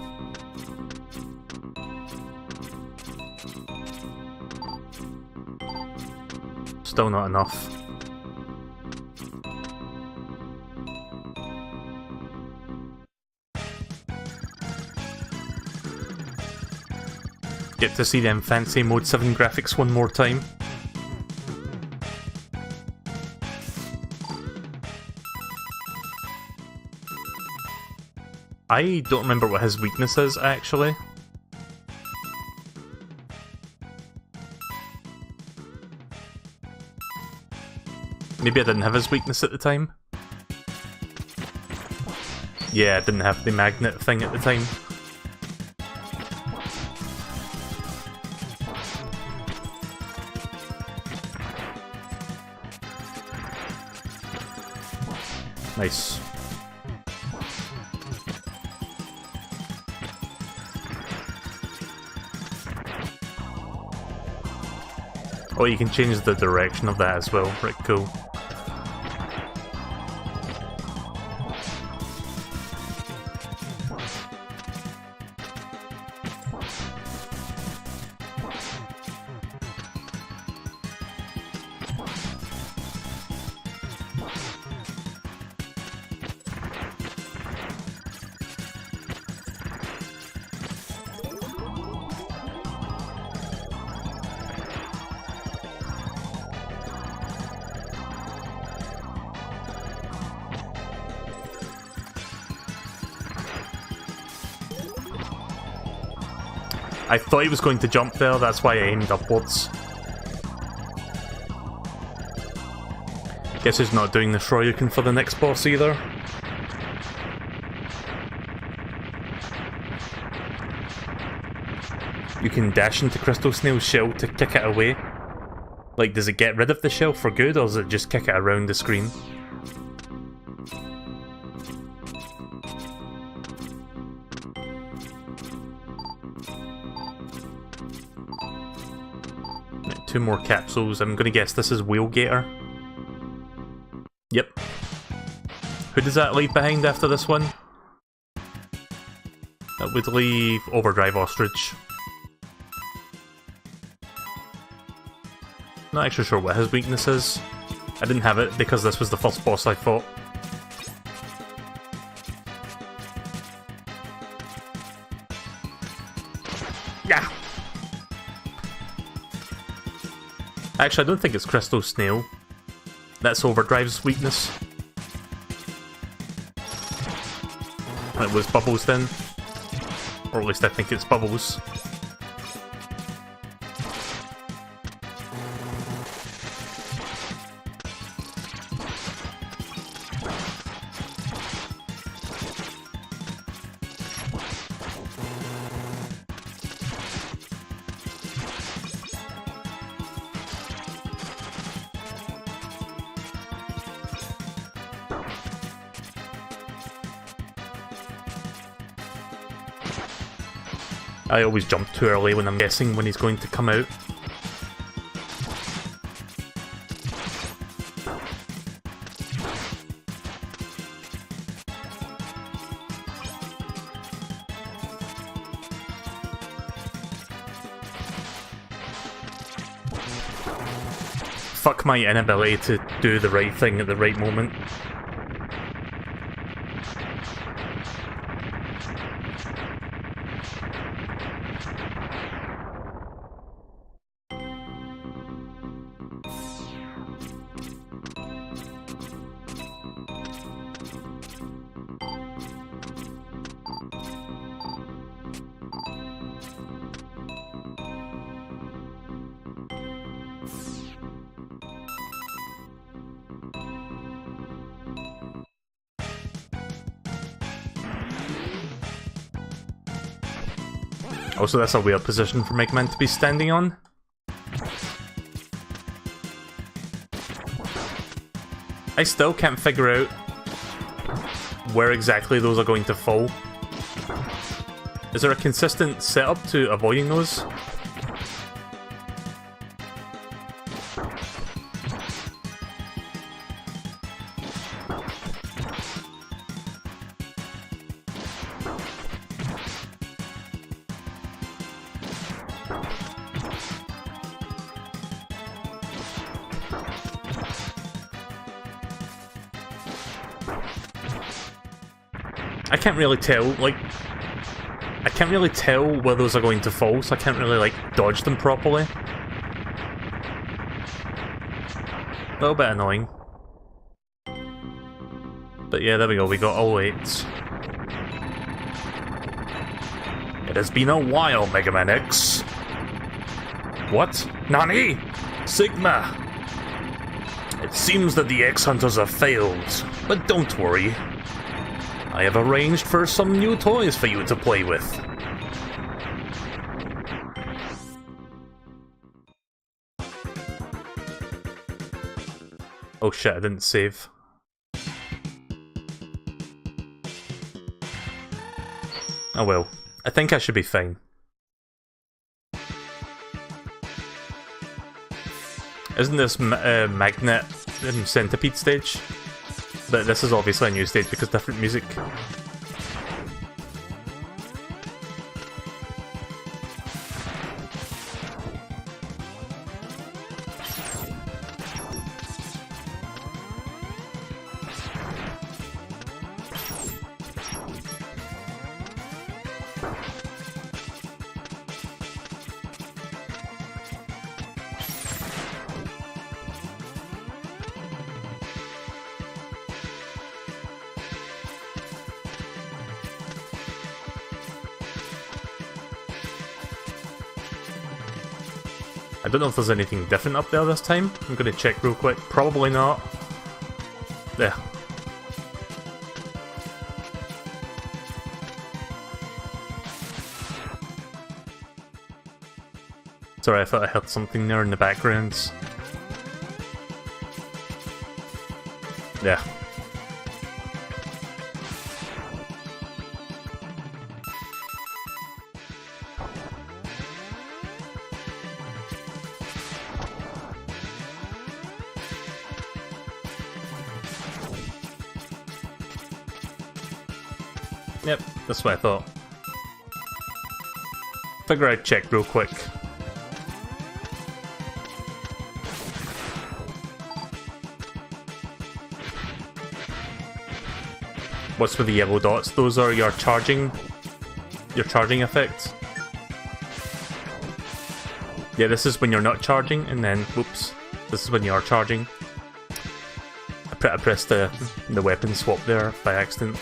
B: Still not enough. Get to see them fancy Mode 7 graphics one more time. I don't remember what his weakness is, actually. Maybe I didn't have his weakness at the time. Yeah, I didn't have the magnet thing at the time. Nice. Oh, you can change the direction of that as well. Right, cool. I thought he was going to jump there, that's why I aimed upwards. Guess he's not doing the SHROYUKEN for the next boss either. You can dash into Crystal Snail's shell to kick it away. Like, does it get rid of the shell for good, or does it just kick it around the screen? Right, 2 more capsules. I'm gonna guess this is Whalegator. Yep. Who does that leave behind after this one? That would leave Overdrive Ostrich. Not actually sure what his weakness is. I didn't have it because this was the first boss I fought. Yeah. Actually, I don't think it's Crystal Snail. That's Overdrive's weakness. It was Bubbles then. Or at least I think it's Bubbles. I always jump too early when I'm guessing when he's going to come out. Fuck my inability to do the right thing at the right moment. Also, that's a weird position for Mega Man to be standing on. I still can't figure out where exactly those are going to fall. Is there a consistent setup to avoiding those? I can't really tell, like, I can't really tell where those are going to fall, so I can't really, like, dodge them properly. A little bit annoying. But yeah, there we go, we got all 8s. It has been a while, Mega Man X. What? Nani? Sigma! It seems that the X-Hunters have failed, but don't worry. I have arranged for some new toys for you to play with. Oh shit, I didn't save. Oh well, I think I should be fine. Isn't this Magnet Centipede stage? But this is obviously a new stage because different music. I don't know if there's anything different up there this time. I'm gonna check real quick. Probably not. There. Sorry, I thought I heard something there in the background. Yeah. Yep, that's what I thought. Figure I'd check real quick. What's with the yellow dots? Those are your charging effects. Yeah, this is when you're not charging, and then, whoops, this is when you are charging. I pressed the weapon swap there by accident.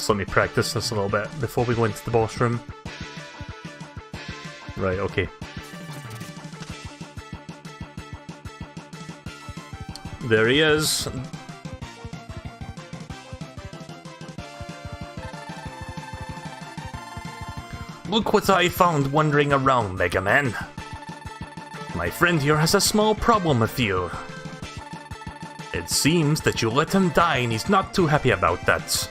B: So let me practice this a little bit before we go into the boss room. Right, okay. There he is. Look what I found wandering around, Mega Man. My friend here has a small problem with you. It seems that you let him die and he's not too happy about that.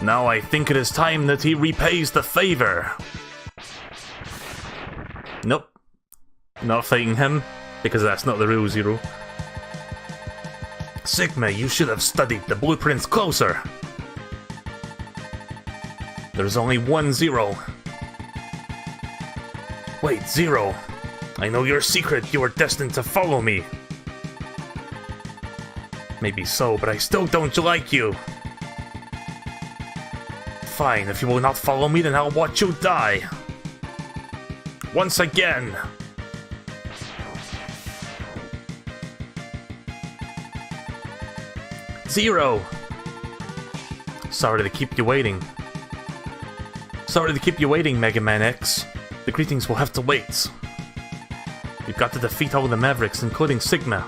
B: Now I think it is time that he repays the favor. Nope. Not fighting him, because that's not the rule, Zero. Sigma, you should have studied the blueprints closer. There's only one Zero. Wait, Zero. I know your secret. You are destined to follow me. Maybe so, but I still don't like you. Fine, if you will not follow me, then I'll watch you die. Once again. Zero. Sorry to keep you waiting. Sorry to keep you waiting, Mega Man X. The greetings will have to wait. You've got to defeat all the Mavericks, including Sigma.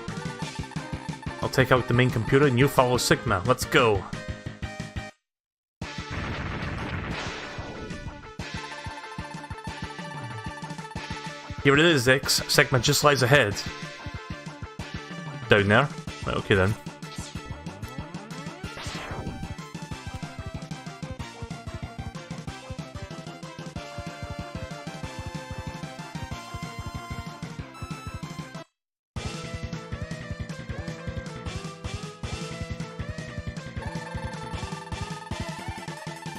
B: I'll take out the main computer and you follow Sigma. Let's go. Here it is, X. Sigma just lies ahead. Down there? Right, okay then.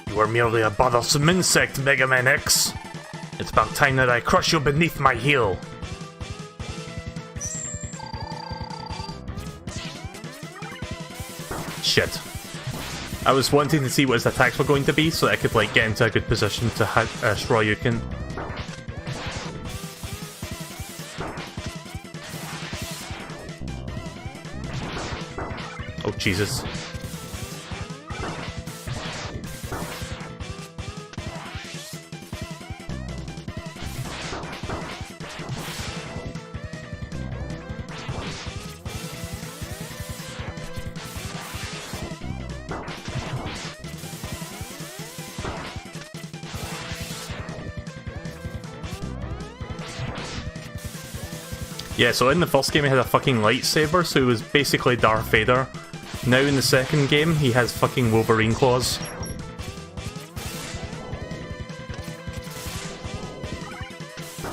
B: You are merely a bothersome insect, Mega Man X. It's about time that I crush you beneath my heel. Shit. I was wanting to see what his attacks were going to be so that I could like get into a good position to SHROYUKEN. Oh Jesus. Yeah, so in the first game he had a fucking lightsaber, so he was basically Darth Vader. Now in the second game, he has fucking Wolverine claws.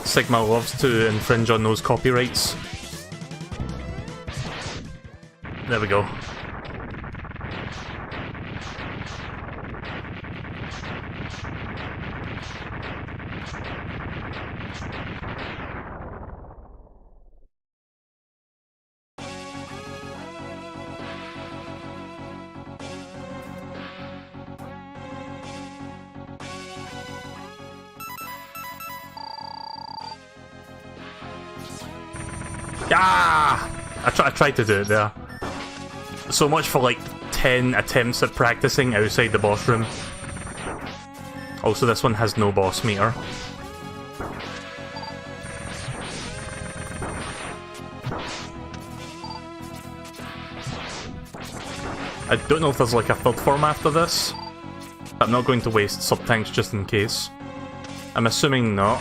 B: Sigma loves to infringe on those copyrights. There we go. Ah! I tried to do it there. So much for like 10 attempts at practicing outside the boss room. Also, this one has no boss meter. I don't know if there's like a third form after this. I'm not going to waste sub-tanks just in case. I'm assuming not.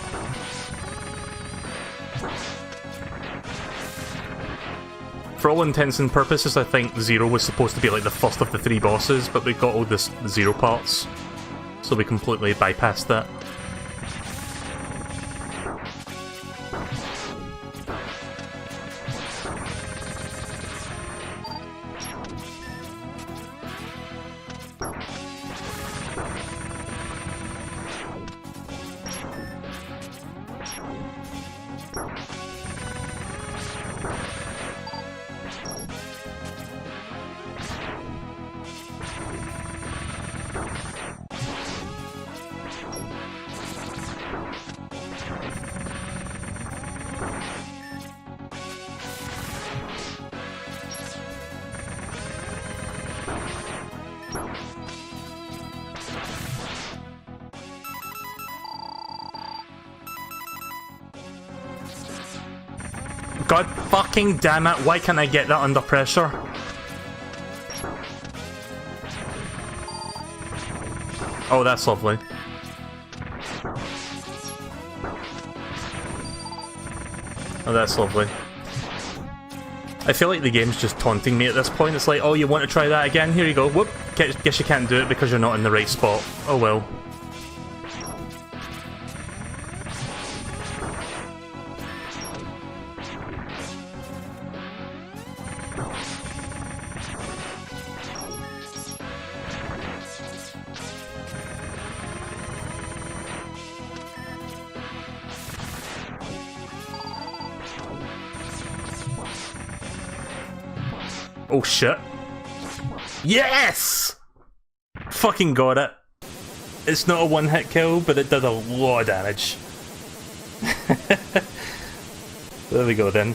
B: For all intents and purposes, I think Zero was supposed to be like the first of the three bosses, but we got all the Zero parts, so we completely bypassed that. God fucking damn it, why can't I get that under pressure? Oh, that's lovely. Oh, that's lovely. I feel like the game's just taunting me at this point. It's like, oh, you want to try that again? Here you go. Whoop. Guess you can't do it because you're not in the right spot. Oh well. Oh shit. Yes! Fucking got it. It's not a one-hit kill, but it did a lot of damage. There we go then.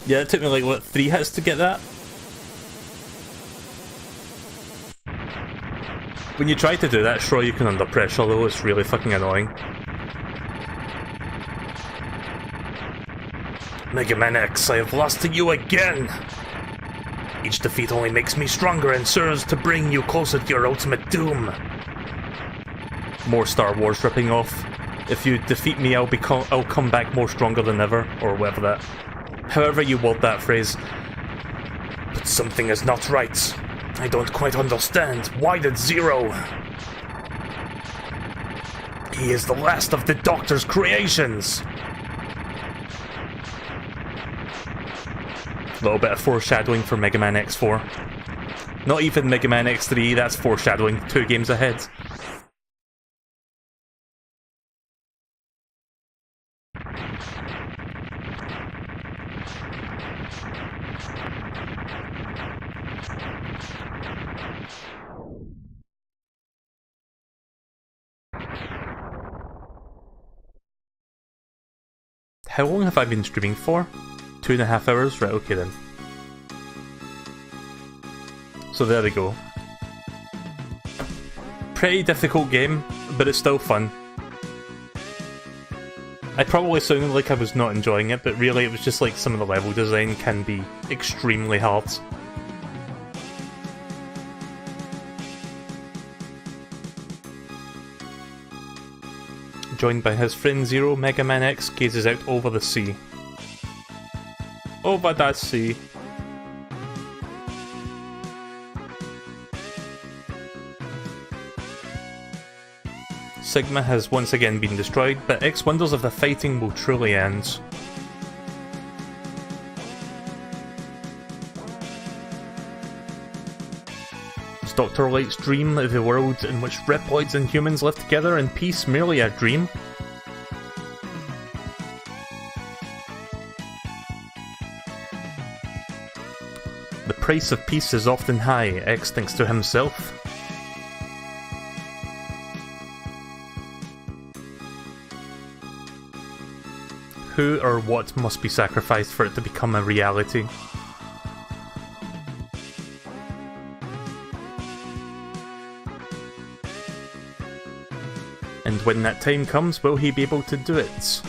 B: Yeah, it took me like, what, 3 hits to get that? When you try to do that, SHROYUKEN under pressure though, it's really fucking annoying. Mega Man X, I have lost to you again! Each defeat only makes me stronger and serves to bring you closer to your ultimate doom. More Star Wars ripping off. If you defeat me, I'll come back more stronger than ever, or whatever that. However you word that phrase. But something is not right. I don't quite understand. Why did Zero? He is the last of the Doctor's creations! A little bit of foreshadowing for Mega Man X4. Not even Mega Man X3, that's foreshadowing 2 games ahead. How long have I been streaming for? 2.5 hours? Right, okay then. So there we go. Pretty difficult game, but it's still fun. I probably sounded like I was not enjoying it, but really it was just like some of the level design can be extremely hard. Joined by his friend Zero, Mega Man X gazes out over the sea. Over that sea. Sigma has once again been destroyed, but X wonders if the fighting will truly end. Is Dr. Light's dream of the world in which Reploids and humans live together in peace merely a dream? The price of peace is often high, X thinks to himself. Who or what must be sacrificed for it to become a reality? And when that time comes, will he be able to do it?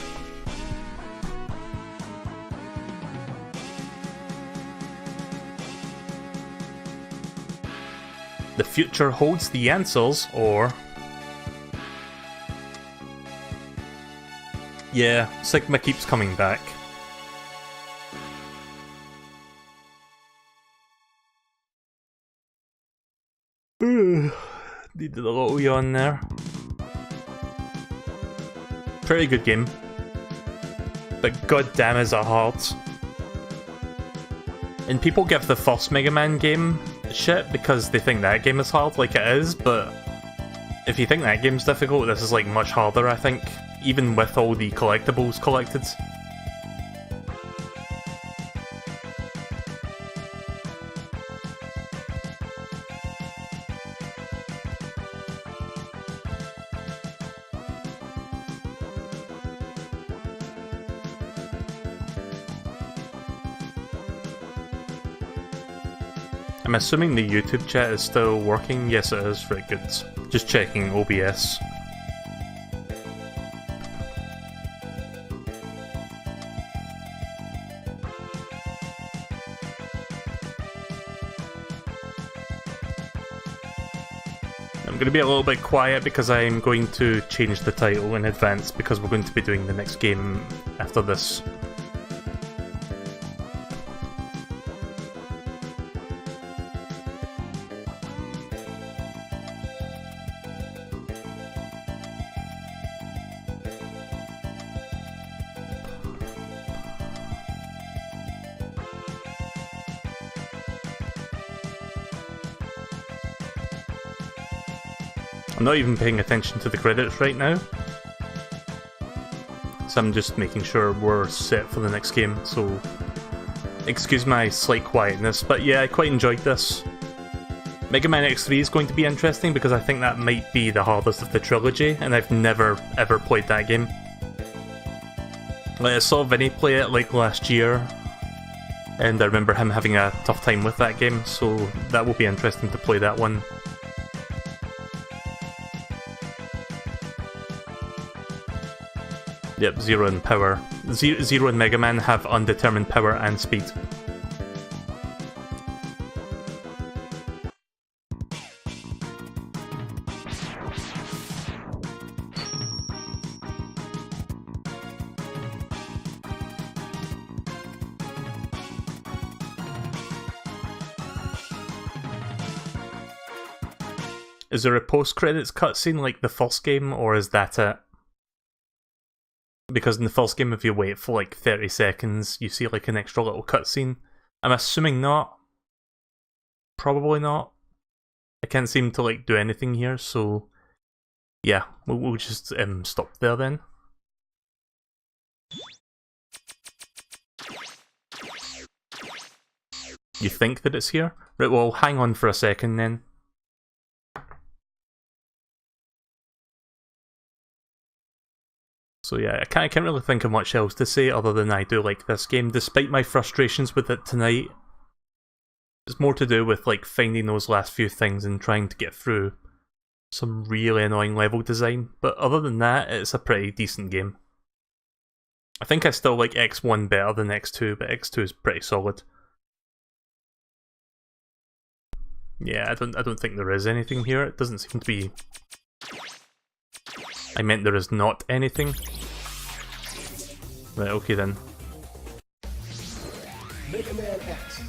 B: The future holds the answers, or... Yeah, Sigma keeps coming back. Needed a little yawn there. Pretty good game. But goddamn is it hard. And people give the first Mega Man game shit because they think that game is hard, like it is, but if you think that game's difficult, this is like much harder, I think. Even with all the collectibles collected. I'm assuming the YouTube chat is still working. Yes it is, very good. Just checking OBS. I'm going to be a little bit quiet because I'm going to change the title in advance because we're going to be doing the next game after this. I'm not even paying attention to the credits right now, so I'm just making sure we're set for the next game, so excuse my slight quietness, but yeah, I quite enjoyed this. Mega Man X3 is going to be interesting because I think that might be the hardest of the trilogy, and I've never ever played that game. Like, I saw Vinny play it like last year, and I remember him having a tough time with that game, so that will be interesting to play that one. Yep, Zero and Power. Zero and Mega Man have undetermined power and speed. Is there a post-credits cutscene like the first game, or is that it? Because in the first game, if you wait for like 30 seconds, you see like an extra little cutscene. I'm assuming not. Probably not. I can't seem to like do anything here, so yeah, we'll just stop there then. You think that it's here? Right, well, hang on for a second then. So yeah, I can't really think of much else to say other than I do like this game, despite my frustrations with it tonight. It's more to do with like finding those last few things and trying to get through some really annoying level design, but other than that, it's a pretty decent game. I think I still like X1 better than X2, but X2 is pretty solid. Yeah, I don't think there is anything here. It doesn't seem to be... I meant there is not anything. Right, okay then.
C: Mega Man X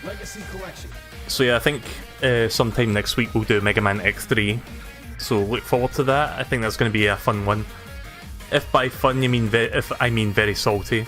C: Legacy Collection.
B: So yeah, I think sometime next week we'll do Mega Man X3. So look forward to that. I think that's going to be a fun one. If by fun you mean if I mean very salty.